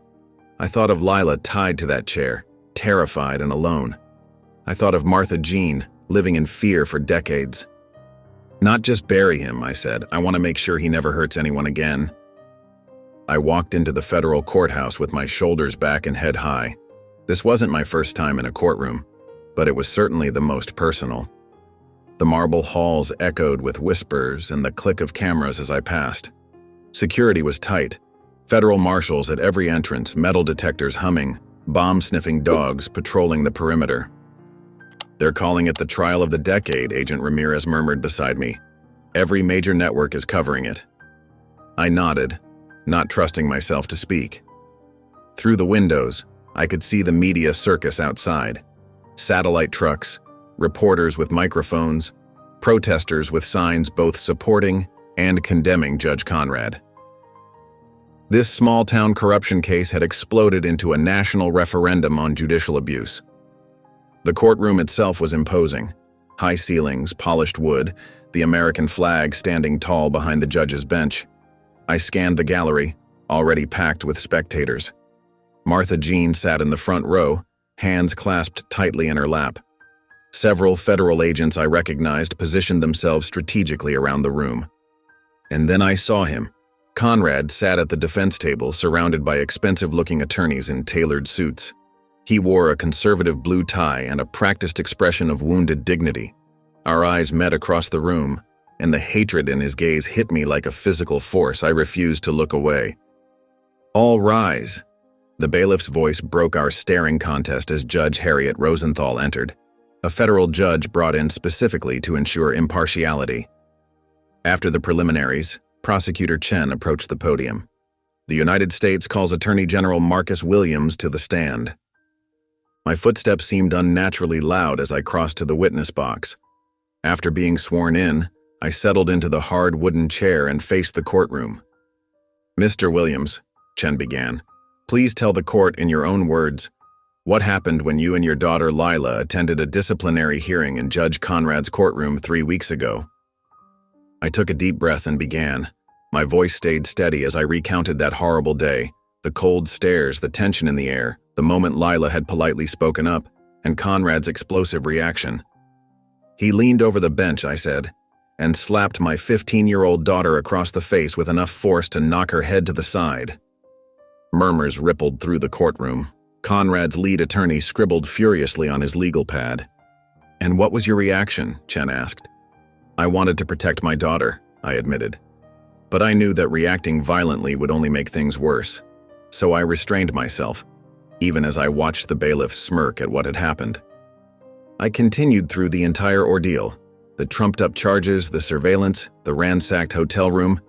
I thought of Lila tied to that chair, terrified and alone. I thought of Martha Jean, living in fear for decades. Not just bury him, I said. I want to make sure he never hurts anyone again. I walked into the federal courthouse with my shoulders back and head high. This wasn't my first time in a courtroom, but it was certainly the most personal. The marble halls echoed with whispers and the click of cameras as I passed. Security was tight. Federal marshals at every entrance, metal detectors humming, bomb-sniffing dogs patrolling the perimeter. They're calling it the trial of the decade, Agent Ramirez murmured beside me. Every major network is covering it. I nodded, not trusting myself to speak. Through the windows, I could see the media circus outside. Satellite trucks, reporters with microphones, protesters with signs both supporting and condemning Judge Conrad. This small-town corruption case had exploded into a national referendum on judicial abuse. The courtroom itself was imposing. High ceilings, polished wood, the American flag standing tall behind the judge's bench. I scanned the gallery, already packed with spectators. Martha Jean sat in the front row, hands clasped tightly in her lap. Several federal agents I recognized positioned themselves strategically around the room. And then I saw him. Conrad sat at the defense table, surrounded by expensive-looking attorneys in tailored suits. He wore a conservative blue tie and a practiced expression of wounded dignity. Our eyes met across the room, and the hatred in his gaze hit me like a physical force. I refused to look away. All rise. The bailiff's voice broke our staring contest as Judge Harriet Rosenthal entered, a federal judge brought in specifically to ensure impartiality. After the preliminaries, Prosecutor Chen approached the podium. The United States calls Attorney General Marcus Williams to the stand. My footsteps seemed unnaturally loud as I crossed to the witness box. After being sworn in, I settled into the hard wooden chair and faced the courtroom. Mr. Williams, Chen began, Please tell the court in your own words what happened when you and your daughter Lila attended a disciplinary hearing in Judge Conrad's courtroom 3 weeks ago." I took a deep breath and began. My voice stayed steady as I recounted that horrible day, the cold stares, the tension in the air, the moment Lila had politely spoken up, and Conrad's explosive reaction. "He leaned over the bench," I said, "and slapped my 15-year-old daughter across the face with enough force to knock her head to the side." Murmurs rippled through the courtroom. Conrad's lead attorney scribbled furiously on his legal pad. "And what was your reaction?" Chen asked. "I wanted to protect my daughter," I admitted. But I knew that reacting violently would only make things worse, so I restrained myself, even as I watched the bailiff smirk at what had happened. I continued through the entire ordeal, the trumped-up charges, the surveillance, the ransacked hotel room,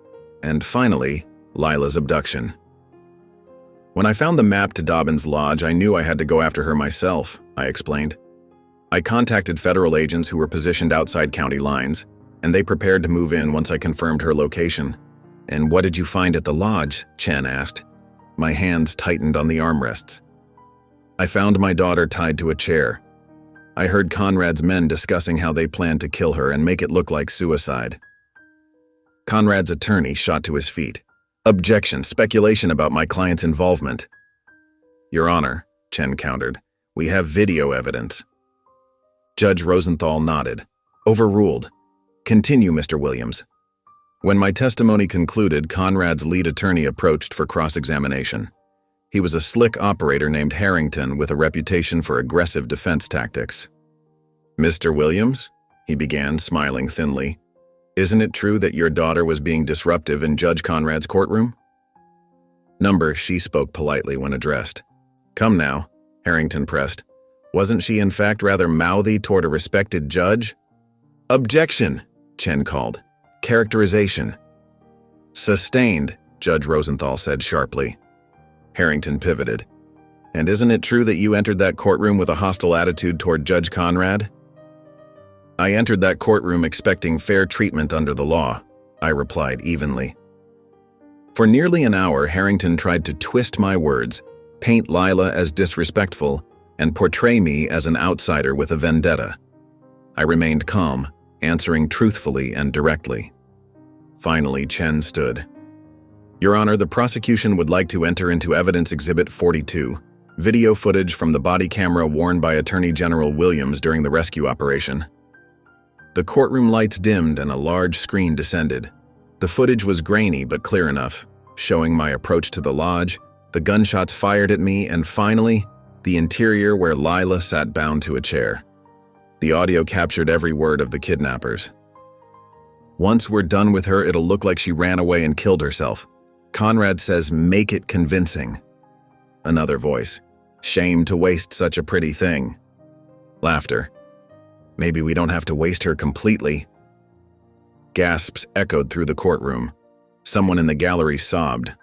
and finally, Lila's abduction. "When I found the map to Dobbins Lodge, I knew I had to go after her myself," I explained. "I contacted federal agents who were positioned outside county lines, and they prepared to move in once I confirmed her location." "And what did you find at the lodge?" Chen asked. My hands tightened on the armrests. "I found my daughter tied to a chair. I heard Conrad's men discussing how they planned to kill her and make it look like suicide." Conrad's attorney shot to his feet. "Objection, speculation about my client's involvement." "Your Honor," Chen countered, "we have video evidence." Judge Rosenthal nodded. "Overruled. Continue, Mr. Williams." When my testimony concluded, Conrad's lead attorney approached for cross-examination. He was a slick operator named Harrington with a reputation for aggressive defense tactics. "Mr. Williams," he began, smiling thinly, "isn't it true that your daughter was being disruptive in Judge Conrad's courtroom?" She spoke politely when addressed. "Come now," Harrington pressed. "Wasn't she in fact rather mouthy toward a respected judge?" "Objection," Chen called. "Characterization." "Sustained," Judge Rosenthal said sharply. Harrington pivoted. "And isn't it true that you entered that courtroom with a hostile attitude toward Judge Conrad?" "I entered that courtroom expecting fair treatment under the law," I replied evenly. For nearly an hour, Harrington tried to twist my words, paint Lila as disrespectful, and portray me as an outsider with a vendetta. I remained calm, answering truthfully and directly. Finally, Chen stood. "Your Honor, the prosecution would like to enter into Evidence Exhibit 42, video footage from the body camera worn by Attorney General Williams during the rescue operation." The courtroom lights dimmed and a large screen descended. The footage was grainy but clear enough, showing my approach to the lodge, the gunshots fired at me, and finally, the interior where Lila sat bound to a chair. The audio captured every word of the kidnappers. "Once we're done with her, it'll look like she ran away and killed herself. Conrad says, make it convincing." Another voice. "Shame to waste such a pretty thing." Laughter. "Maybe we don't have to waste her completely." Gasps echoed through the courtroom. Someone in the gallery sobbed.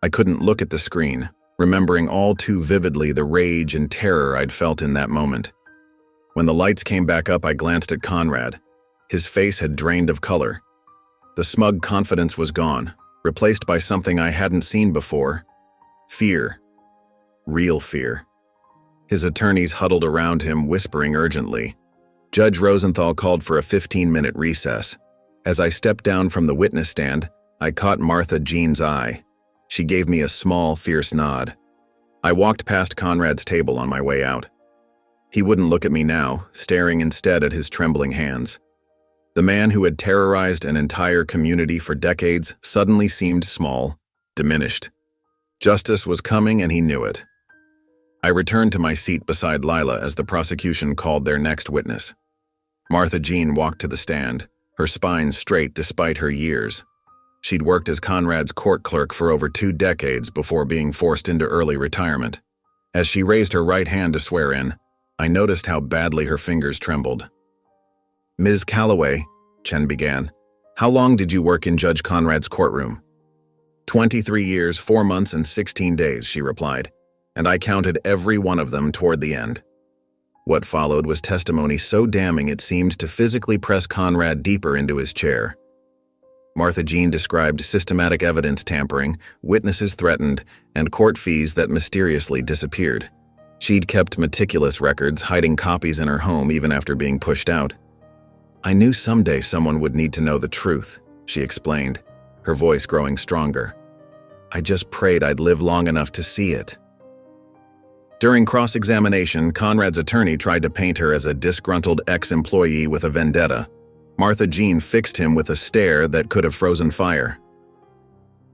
I couldn't look at the screen, remembering all too vividly the rage and terror I'd felt in that moment. When the lights came back up, I glanced at Conrad. His face had drained of color. The smug confidence was gone, replaced by something I hadn't seen before. Fear. Real fear. His attorneys huddled around him, whispering urgently. Judge Rosenthal called for a 15-minute recess. As I stepped down from the witness stand, I caught Martha Jean's eye. She gave me a small, fierce nod. I walked past Conrad's table on my way out. He wouldn't look at me now, staring instead at his trembling hands. The man who had terrorized an entire community for decades suddenly seemed small, diminished. Justice was coming and he knew it. I returned to my seat beside Lila as the prosecution called their next witness. Martha Jean walked to the stand, her spine straight despite her years. She'd worked as Conrad's court clerk for over 2 decades before being forced into early retirement. As she raised her right hand to swear in, I noticed how badly her fingers trembled. "Ms. Calloway," Chen began, "how long did you work in Judge Conrad's courtroom?" 23 years, 4 months, and 16 days, she replied, and I counted every one of them toward the end. What followed was testimony so damning it seemed to physically press Conrad deeper into his chair. Martha Jean described systematic evidence tampering, witnesses threatened, and court fees that mysteriously disappeared. She'd kept meticulous records, hiding copies in her home even after being pushed out. "I knew someday someone would need to know the truth," she explained, her voice growing stronger. "I just prayed I'd live long enough to see it." During cross-examination, Conrad's attorney tried to paint her as a disgruntled ex-employee with a vendetta. Martha Jean fixed him with a stare that could have frozen fire.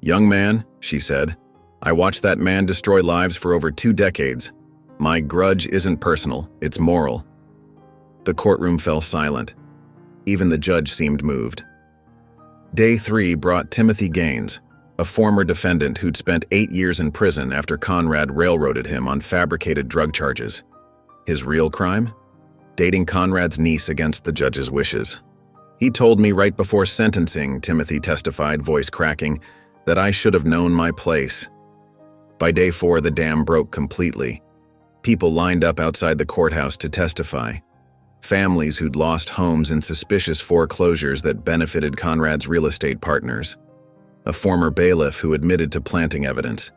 "Young man," she said, "I watched that man destroy lives for over 2 decades. My grudge isn't personal, it's moral." The courtroom fell silent. Even the judge seemed moved. Day 3 brought Timothy Gaines, a former defendant who'd spent 8 years in prison after Conrad railroaded him on fabricated drug charges. His real crime? Dating Conrad's niece against the judge's wishes. "He told me right before sentencing," Timothy testified, voice cracking, "that I should have known my place." By day 4, the dam broke completely. People lined up outside the courthouse to testify. Families who'd lost homes in suspicious foreclosures that benefited Conrad's real estate partners. A former bailiff who admitted to planting evidence.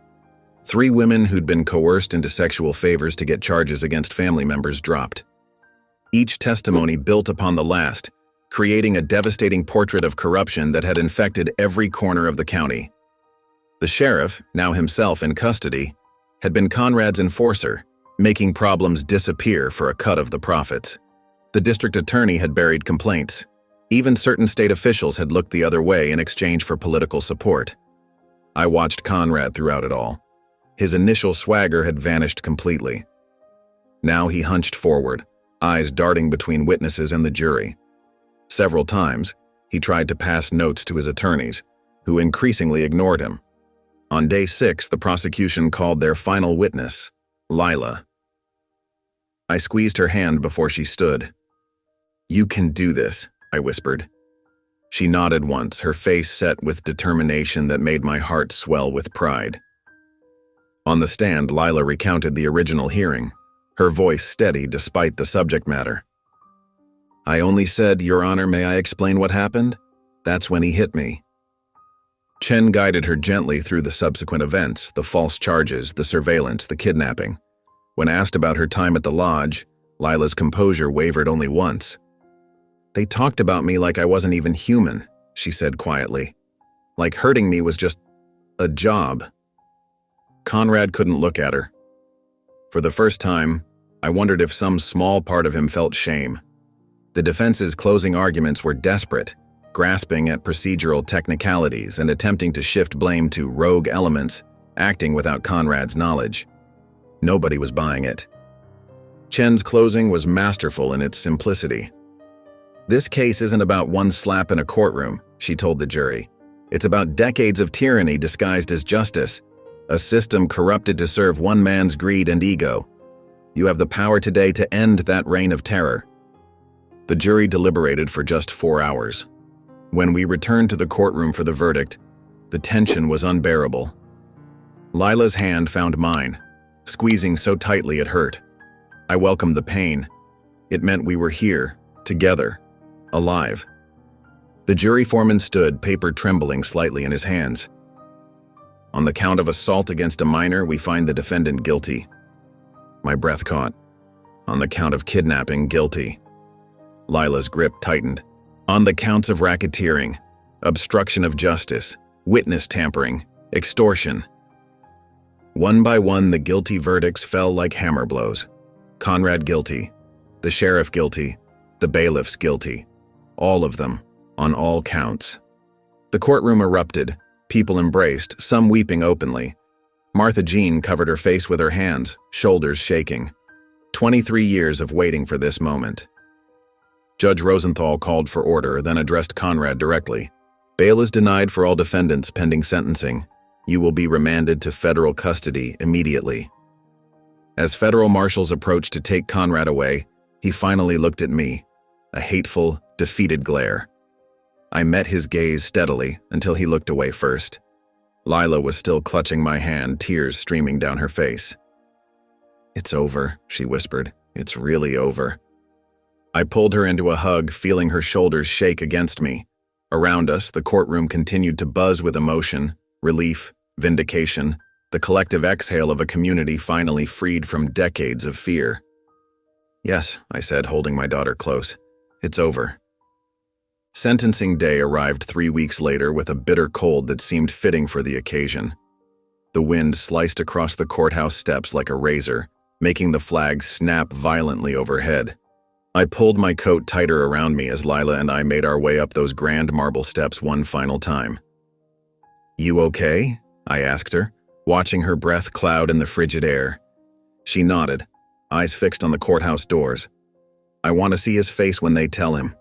3 women who'd been coerced into sexual favors to get charges against family members dropped. Each testimony built upon the last, creating a devastating portrait of corruption that had infected every corner of the county. The sheriff, now himself in custody, had been Conrad's enforcer, making problems disappear for a cut of the profits. The district attorney had buried complaints. Even certain state officials had looked the other way in exchange for political support. I watched Conrad throughout it all. His initial swagger had vanished completely. Now he hunched forward, eyes darting between witnesses and the jury. Several times, he tried to pass notes to his attorneys, who increasingly ignored him. On day 6, the prosecution called their final witness, Lila. I squeezed her hand before she stood. "You can do this," I whispered. She nodded once, her face set with determination that made my heart swell with pride. On the stand, Lila recounted the original hearing, her voice steady despite the subject matter. "I only said, 'Your Honor, may I explain what happened?' That's when he hit me." Chen guided her gently through the subsequent events, the false charges, the surveillance, the kidnapping. When asked about her time at the lodge, Lila's composure wavered only once. "They talked about me like I wasn't even human," she said quietly. "Like hurting me was just a job." Conrad couldn't look at her. For the first time, I wondered if some small part of him felt shame. The defense's closing arguments were desperate, grasping at procedural technicalities and attempting to shift blame to rogue elements, acting without Conrad's knowledge. Nobody was buying it. Chen's closing was masterful in its simplicity. "This case isn't about one slap in a courtroom," she told the jury. "It's about decades of tyranny disguised as justice, a system corrupted to serve one man's greed and ego. You have the power today to end that reign of terror." The jury deliberated for just 4 hours. When we returned to the courtroom for the verdict, the tension was unbearable. Lila's hand found mine, squeezing so tightly it hurt. I welcomed the pain. It meant we were here, together, alive. The jury foreman stood, paper trembling slightly in his hands. "On the count of assault against a minor, we find the defendant guilty." My breath caught. "On the count of kidnapping, guilty." Lila's grip tightened. "On the counts of racketeering, obstruction of justice, witness tampering, extortion." One by one, the guilty verdicts fell like hammer blows. Conrad guilty, the sheriff guilty, the bailiffs guilty. All of them, on all counts. The courtroom erupted. People embraced, some weeping openly. Martha Jean covered her face with her hands, shoulders shaking. 23 years of waiting for this moment. Judge Rosenthal called for order, then addressed Conrad directly. "Bail is denied for all defendants pending sentencing. You will be remanded to federal custody immediately." As federal marshals approached to take Conrad away, he finally looked at me, a hateful, defeated glare. I met his gaze steadily until he looked away first. Lila was still clutching my hand, tears streaming down her face. "It's over," she whispered. "It's really over." I pulled her into a hug, feeling her shoulders shake against me. Around us, the courtroom continued to buzz with emotion, relief, vindication, the collective exhale of a community finally freed from decades of fear. "Yes," I said, holding my daughter close. "It's over." Sentencing day arrived 3 weeks later with a bitter cold that seemed fitting for the occasion. The wind sliced across the courthouse steps like a razor, making the flags snap violently overhead. I pulled my coat tighter around me as Lila and I made our way up those grand marble steps one final time. "You okay?" I asked her, watching her breath cloud in the frigid air. She nodded, eyes fixed on the courthouse doors. "I want to see his face when they tell him."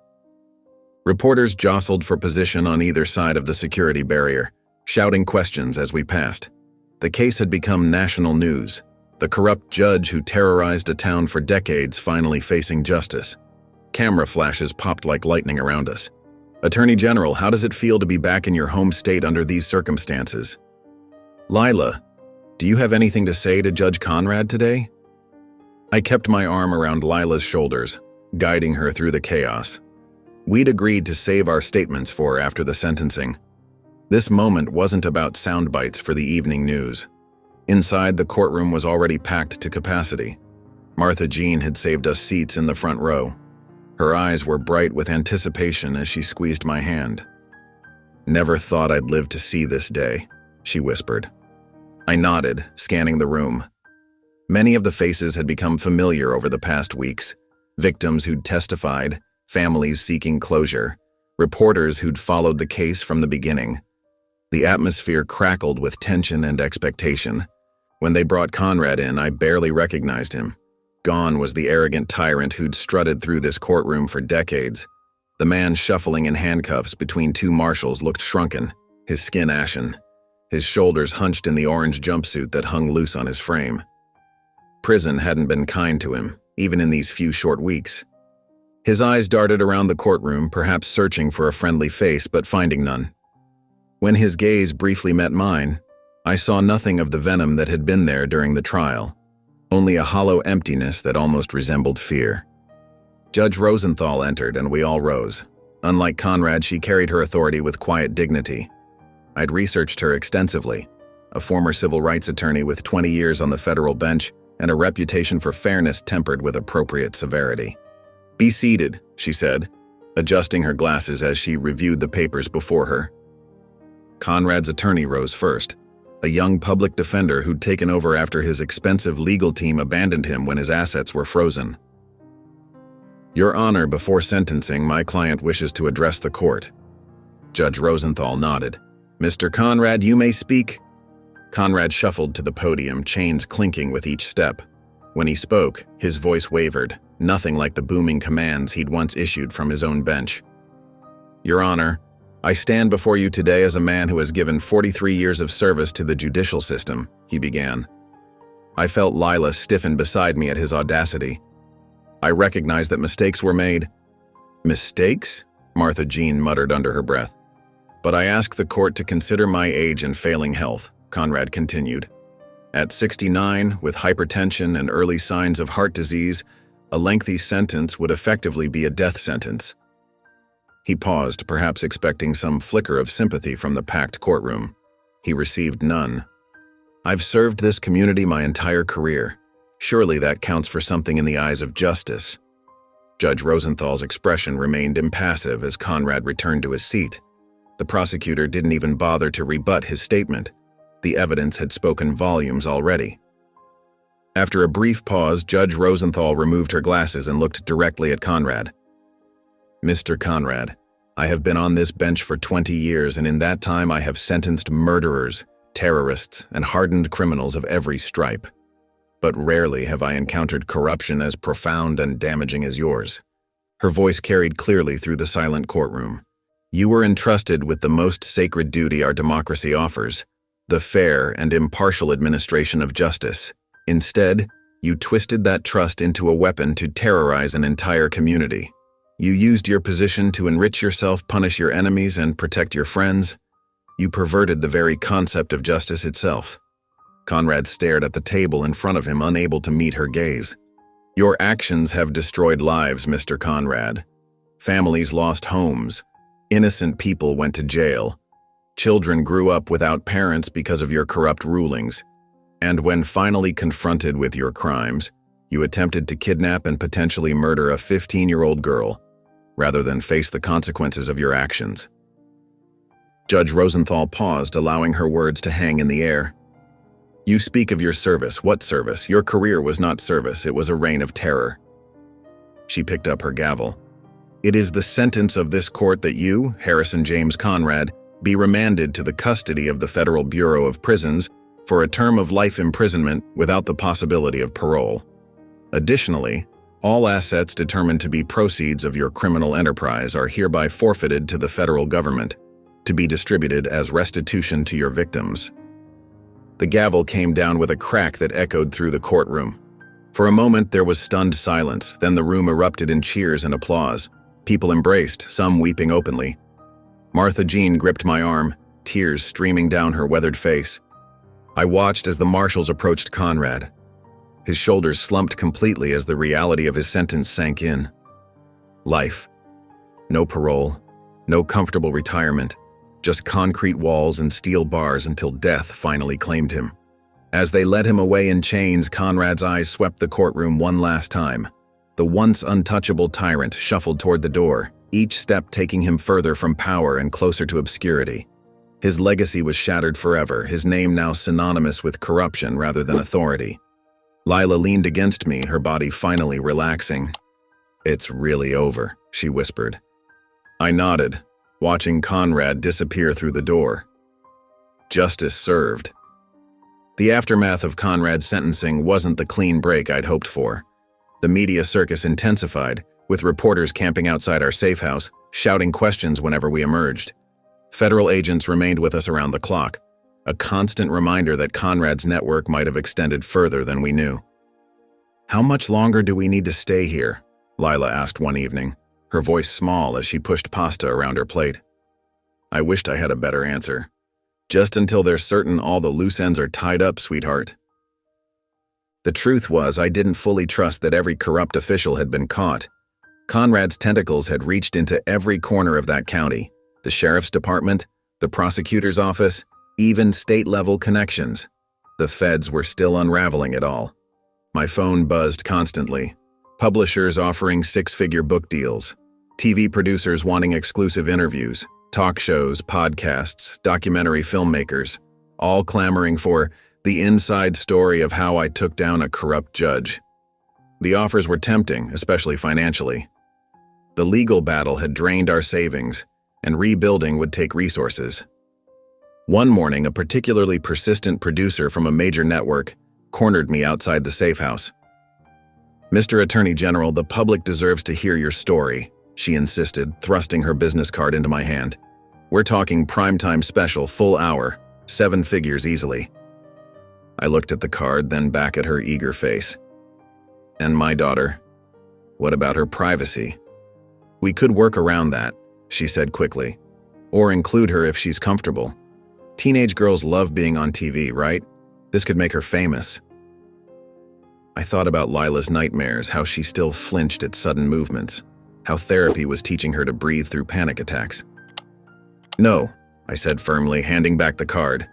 Reporters jostled for position on either side of the security barrier, shouting questions as we passed. The case had become national news, the corrupt judge who terrorized a town for decades finally facing justice. Camera flashes popped like lightning around us. "Attorney General, how does it feel to be back in your home state under these circumstances?" "Lila, do you have anything to say to Judge Conrad today?" I kept my arm around Lila's shoulders, guiding her through the chaos. We'd agreed to save our statements for after the sentencing. This moment wasn't about sound bites for the evening news. Inside, the courtroom was already packed to capacity. Martha Jean had saved us seats in the front row. Her eyes were bright with anticipation as she squeezed my hand. "Never thought I'd live to see this day," she whispered. I nodded, scanning the room. Many of the faces had become familiar over the past weeks. Victims who'd testified, families seeking closure, reporters who'd followed the case from the beginning. The atmosphere crackled with tension and expectation. When they brought Conrad in, I barely recognized him. Gone was the arrogant tyrant who'd strutted through this courtroom for decades. The man shuffling in handcuffs between two marshals looked shrunken, his skin ashen, his shoulders hunched in the orange jumpsuit that hung loose on his frame. Prison hadn't been kind to him, even in these few short weeks. His eyes darted around the courtroom, perhaps searching for a friendly face, but finding none. When his gaze briefly met mine, I saw nothing of the venom that had been there during the trial, only a hollow emptiness that almost resembled fear. Judge Rosenthal entered, and we all rose. Unlike Conrad, she carried her authority with quiet dignity. I'd researched her extensively, a former civil rights attorney with 20 years on the federal bench and a reputation for fairness tempered with appropriate severity. "Be seated," she said, adjusting her glasses as she reviewed the papers before her. Conrad's attorney rose first, a young public defender who'd taken over after his expensive legal team abandoned him when his assets were frozen. "Your Honor, before sentencing, my client wishes to address the court." Judge Rosenthal nodded. "Mr. Conrad, you may speak." Conrad shuffled to the podium, chains clinking with each step. When he spoke, his voice wavered, nothing like the booming commands he'd once issued from his own bench. "Your Honor, I stand before you today as a man who has given 43 years of service to the judicial system," he began. I felt Lila stiffen beside me at his audacity. I recognized that mistakes were made. "Mistakes?" Martha Jean muttered under her breath. "But I ask the court to consider my age and failing health," Conrad continued. "At 69, with hypertension and early signs of heart disease, a lengthy sentence would effectively be a death sentence." He paused, perhaps expecting some flicker of sympathy from the packed courtroom. He received none. "I've served this community my entire career. Surely that counts for something in the eyes of justice." Judge Rosenthal's expression remained impassive as Conrad returned to his seat. The prosecutor didn't even bother to rebut his statement. The evidence had spoken volumes already. After a brief pause, Judge Rosenthal removed her glasses and looked directly at Conrad. "Mr. Conrad, I have been on this bench for 20 years, and in that time I have sentenced murderers, terrorists, and hardened criminals of every stripe. But rarely have I encountered corruption as profound and damaging as yours." Her voice carried clearly through the silent courtroom. "You were entrusted with the most sacred duty our democracy offers, the fair and impartial administration of justice. Instead, you twisted that trust into a weapon to terrorize an entire community. You used your position to enrich yourself, punish your enemies, and protect your friends. You perverted the very concept of justice itself." Conrad stared at the table in front of him, unable to meet her gaze. "Your actions have destroyed lives, Mr. Conrad. Families lost homes. Innocent people went to jail. Children grew up without parents because of your corrupt rulings. And when finally confronted with your crimes, you attempted to kidnap and potentially murder a 15-year-old girl, rather than face the consequences of your actions. Judge Rosenthal paused, allowing her words to hang in the air. You speak of your service. What service? Your career was not service, it was a reign of terror. She picked up her gavel. It is the sentence of this court that you, Harrison James Conrad, be remanded to the custody of the Federal Bureau of Prisons for a term of life imprisonment without the possibility of parole. Additionally, all assets determined to be proceeds of your criminal enterprise are hereby forfeited to the federal government, to be distributed as restitution to your victims. The gavel came down with a crack that echoed through the courtroom. For a moment there was stunned silence, then the room erupted in cheers and applause. People embraced, some weeping openly. Martha Jean gripped my arm, tears streaming down her weathered face. I watched as the marshals approached Conrad. His shoulders slumped completely as the reality of his sentence sank in. Life. No parole, no comfortable retirement, just concrete walls and steel bars until death finally claimed him. As they led him away in chains, Conrad's eyes swept the courtroom one last time. The once untouchable tyrant shuffled toward the door, each step taking him further from power and closer to obscurity. His legacy was shattered forever, his name now synonymous with corruption rather than authority. Lila leaned against me, her body finally relaxing. It's really over, she whispered. I nodded, watching Conrad disappear through the door. Justice served. The aftermath of Conrad's sentencing wasn't the clean break I'd hoped for. The media circus intensified, with reporters camping outside our safe house, shouting questions whenever we emerged. Federal agents remained with us around the clock, a constant reminder that Conrad's network might have extended further than we knew. How much longer do we need to stay here? Lila asked one evening, her voice small as she pushed pasta around her plate. I wished I had a better answer. Just until they're certain all the loose ends are tied up, sweetheart. The truth was, I didn't fully trust that every corrupt official had been caught. Conrad's tentacles had reached into every corner of that county, the sheriff's department, the prosecutor's office, even state-level connections. The feds were still unraveling it all. My phone buzzed constantly. Publishers offering six-figure book deals, TV producers wanting exclusive interviews, talk shows, podcasts, documentary filmmakers, all clamoring for the inside story of how I took down a corrupt judge. The offers were tempting, especially financially. The legal battle had drained our savings, and rebuilding would take resources. One morning, a particularly persistent producer from a major network cornered me outside the safe house. Mr. Attorney General, the public deserves to hear your story, she insisted, thrusting her business card into my hand. We're talking primetime special, full hour, 7 figures easily. I looked at the card, then back at her eager face. And my daughter? What about her privacy? We could work around that, she said quickly. Or include her if she's comfortable. Teenage girls love being on TV, right? This could make her famous. I thought about Lila's nightmares, how she still flinched at sudden movements, how therapy was teaching her to breathe through panic attacks. No, I said firmly, handing back the card.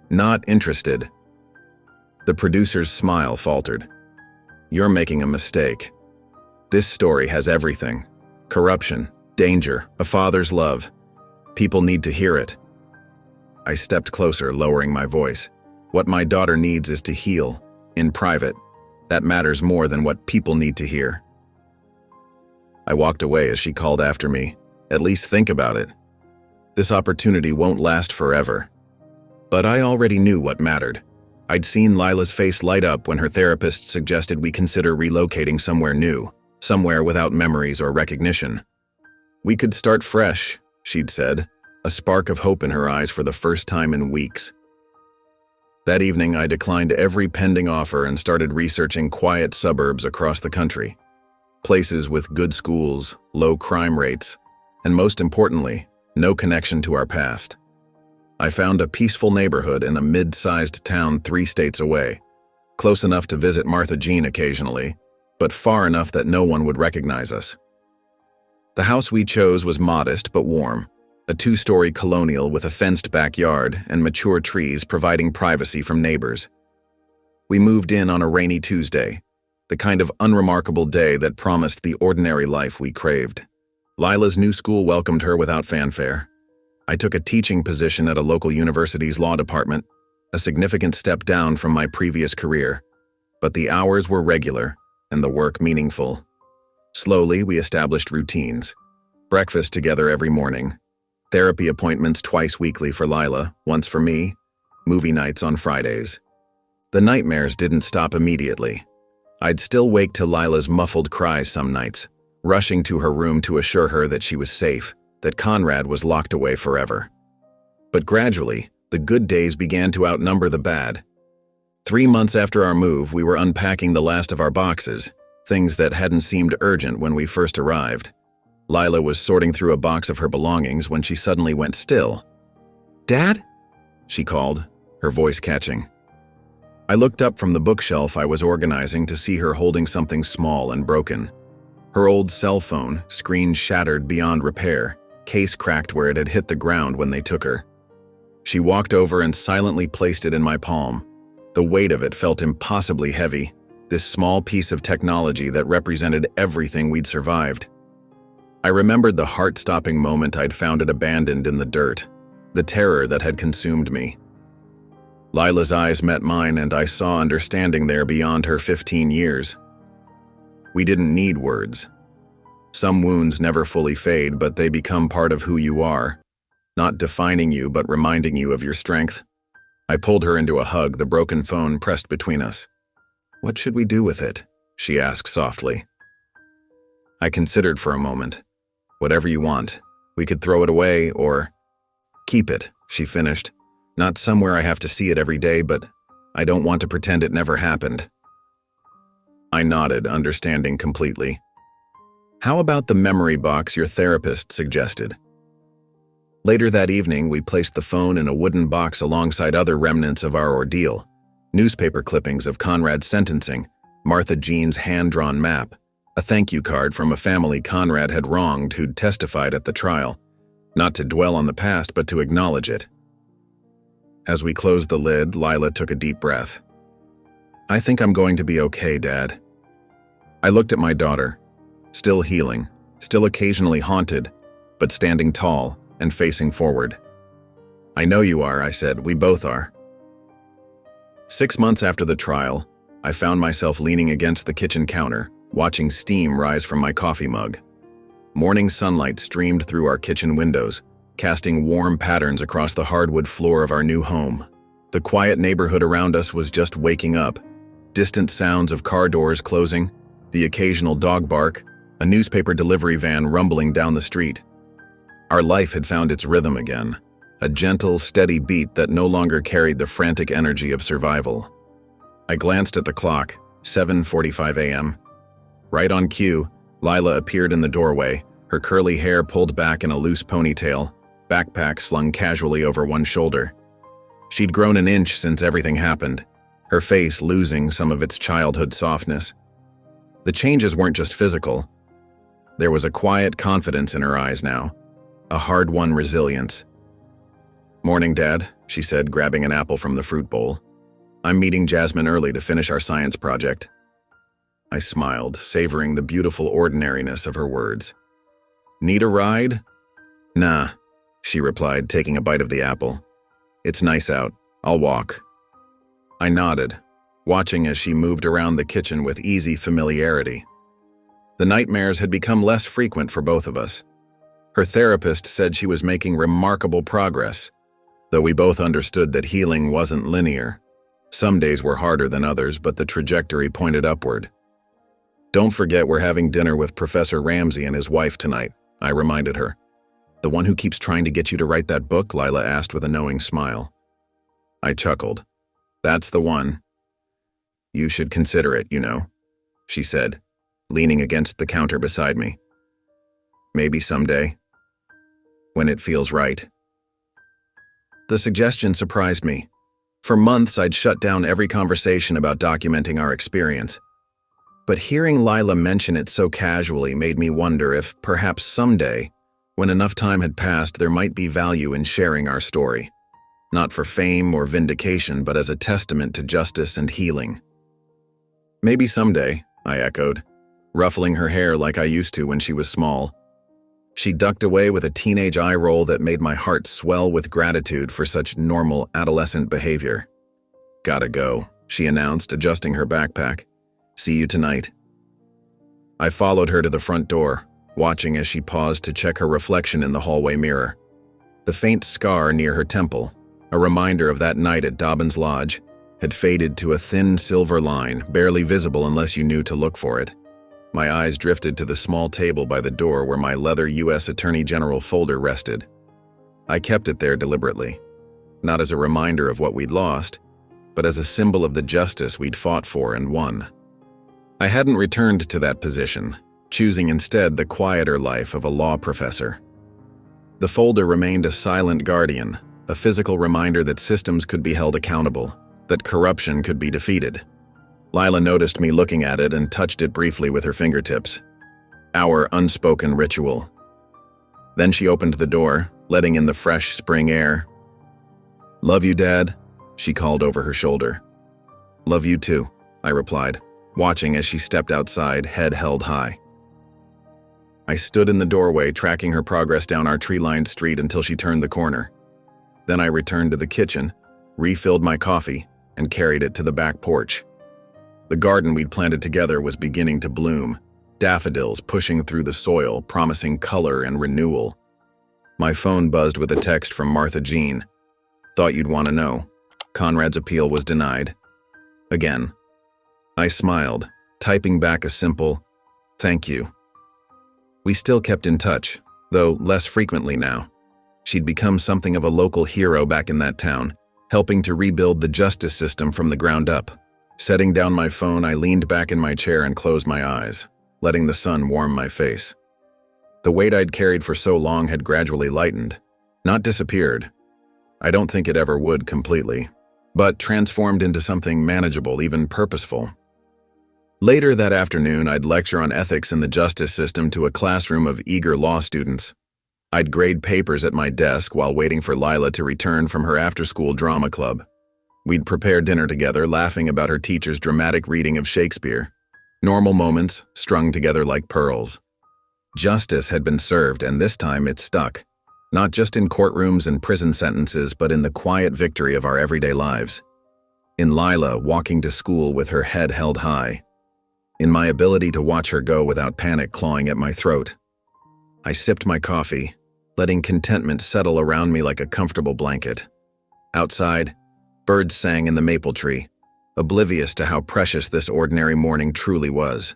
Not interested. The producer's smile faltered. You're making a mistake. This story has everything. Corruption, danger, a father's love. People need to hear it. I stepped closer, lowering my voice. What my daughter needs is to heal, in private. That matters more than what people need to hear. I walked away as she called after me. At least think about it. This opportunity won't last forever. But I already knew what mattered. I'd seen Lila's face light up when her therapist suggested we consider relocating somewhere new, somewhere without memories or recognition. We could start fresh, she'd said, a spark of hope in her eyes for the first time in weeks. That evening, I declined every pending offer and started researching quiet suburbs across the country. Places with good schools, low crime rates, and most importantly, no connection to our past. I found a peaceful neighborhood in a mid-sized town 3 states away, close enough to visit Martha Jean occasionally, but far enough that no one would recognize us. The house we chose was modest but warm, a two-story colonial with a fenced backyard and mature trees providing privacy from neighbors. We moved in on a rainy Tuesday, the kind of unremarkable day that promised the ordinary life we craved. Lila's new school welcomed her without fanfare. I took a teaching position at a local university's law department, a significant step down from my previous career. But the hours were regular and the work meaningful. Slowly, we established routines. Breakfast together every morning. Therapy appointments twice weekly for Lila, once for me. Movie nights on Fridays. The nightmares didn't stop immediately. I'd still wake to Lila's muffled cries some nights, rushing to her room to assure her that she was safe, that Conrad was locked away forever. But gradually, the good days began to outnumber the bad. 3 months after our move, we were unpacking the last of our boxes, things that hadn't seemed urgent when we first arrived. Lila was sorting through a box of her belongings when she suddenly went still. "Dad?" she called, her voice catching. I looked up from the bookshelf I was organizing to see her holding something small and broken. Her old cell phone, screen shattered beyond repair, case cracked where it had hit the ground when they took her. She walked over and silently placed it in my palm. The weight of it felt impossibly heavy, this small piece of technology that represented everything we'd survived. I remembered the heart-stopping moment I'd found it abandoned in the dirt, the terror that had consumed me. Lila's eyes met mine, and I saw understanding there beyond her 15 years. We didn't need words. Some wounds never fully fade, but they become part of who you are, not defining you but reminding you of your strength. I pulled her into a hug, the broken phone pressed between us. "What should we do with it?" she asked softly. I considered for a moment. "Whatever you want. We could throw it away or—" "Keep it," she finished. "Not somewhere I have to see it every day, but I don't want to pretend it never happened." I nodded, understanding completely. "How about the memory box your therapist suggested?" Later that evening, we placed the phone in a wooden box alongside other remnants of our ordeal. Newspaper clippings of Conrad's sentencing, Martha Jean's hand-drawn map, a thank you card from a family Conrad had wronged who'd testified at the trial, not to dwell on the past but to acknowledge it. As we closed the lid, Lila took a deep breath. "I think I'm going to be okay, Dad." I looked at my daughter, still healing, still occasionally haunted, but standing tall and facing forward. "I know you are," I said. "We both are." 6 months after the trial, I found myself leaning against the kitchen counter, watching steam rise from my coffee mug. Morning sunlight streamed through our kitchen windows, casting warm patterns across the hardwood floor of our new home. The quiet neighborhood around us was just waking up. Distant sounds of car doors closing, the occasional dog bark, a newspaper delivery van rumbling down the street. Our life had found its rhythm again, a gentle, steady beat that no longer carried the frantic energy of survival. I glanced at the clock, 7:45 a.m. Right on cue, Lila appeared in the doorway, her curly hair pulled back in a loose ponytail, backpack slung casually over one shoulder. She'd grown an inch since everything happened, her face losing some of its childhood softness. The changes weren't just physical. There was a quiet confidence in her eyes now, a hard-won resilience. "Morning, Dad," she said, grabbing an apple from the fruit bowl. "I'm meeting Jasmine early to finish our science project." I smiled, savoring the beautiful ordinariness of her words. "Need a ride?" "Nah," she replied, taking a bite of the apple. "It's nice out. I'll walk." I nodded, watching as she moved around the kitchen with easy familiarity. The nightmares had become less frequent for both of us. Her therapist said she was making remarkable progress, though we both understood that healing wasn't linear. Some days were harder than others, but the trajectory pointed upward. "Don't forget we're having dinner with Professor Ramsey and his wife tonight," I reminded her. "The one who keeps trying to get you to write that book?" Lila asked with a knowing smile. I chuckled. "That's the one." "You should consider it, you know," she said, leaning against the counter beside me. "Maybe someday. When it feels right." The suggestion surprised me. For months, I'd shut down every conversation about documenting our experience. But hearing Lila mention it so casually made me wonder if, perhaps someday, When enough time had passed, there might be value in sharing our story, not for fame or vindication, but as a testament to justice and healing. Maybe someday, I echoed, ruffling her hair like I used to when she was small. She ducked away with a teenage eye roll that made my heart swell with gratitude for such normal adolescent behavior. "Gotta go," she announced, adjusting her backpack. "See you tonight." I followed her to the front door, watching as she paused to check her reflection in the hallway mirror. The faint scar near her temple, a reminder of that night at Dobbins Lodge, had faded to a thin silver line, barely visible unless you knew to look for it. My eyes drifted to the small table by the door where my leather U.S. Attorney General folder rested. I kept it there deliberately, not as a reminder of what we'd lost, but as a symbol of the justice we'd fought for and won. I hadn't returned to that position, choosing instead the quieter life of a law professor. The folder remained a silent guardian, a physical reminder that systems could be held accountable, that corruption could be defeated. Lila noticed me looking at it and touched it briefly with her fingertips. Our unspoken ritual. Then she opened the door, letting in the fresh spring air. "Love you, Dad," she called over her shoulder. "Love you too," I replied, watching as she stepped outside, head held high. I stood in the doorway, tracking her progress down our tree-lined street until she turned the corner. Then I returned to the kitchen, refilled my coffee, and carried it to the back porch. The garden we'd planted together was beginning to bloom, daffodils pushing through the soil, promising color and renewal. My phone buzzed with a text from Martha Jean. "Thought you'd want to know. Conrad's appeal was denied." Again. I smiled, typing back a simple, "Thank you." We still kept in touch, though less frequently now. She'd become something of a local hero back in that town, helping to rebuild the justice system from the ground up. Setting down my phone, I leaned back in my chair and closed my eyes, letting the sun warm my face. The weight I'd carried for so long had gradually lightened, not disappeared. I don't think it ever would completely, but transformed into something manageable, even purposeful. Later that afternoon, I'd lecture on ethics in the justice system to a classroom of eager law students. I'd grade papers at my desk while waiting for Lila to return from her after-school drama club. We'd prepare dinner together, laughing about her teacher's dramatic reading of Shakespeare. Normal moments, strung together like pearls. Justice had been served, and this time it stuck. Not just in courtrooms and prison sentences, but in the quiet victory of our everyday lives. In Lila walking to school with her head held high. In my ability to watch her go without panic clawing at my throat. I sipped my coffee, letting contentment settle around me like a comfortable blanket. Outside, birds sang in the maple tree, oblivious to how precious this ordinary morning truly was.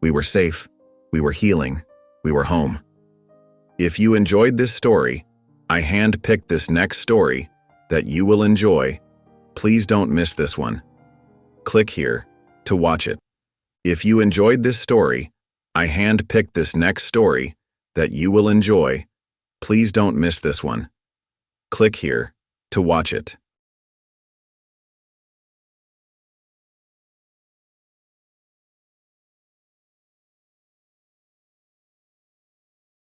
We were safe, we were healing, we were home. If you enjoyed this story, I hand-picked this next story that you will enjoy. Please don't miss this one. Click here to watch it. If you enjoyed this story, I hand-picked this next story that you will enjoy. Please don't miss this one. Click here to watch it.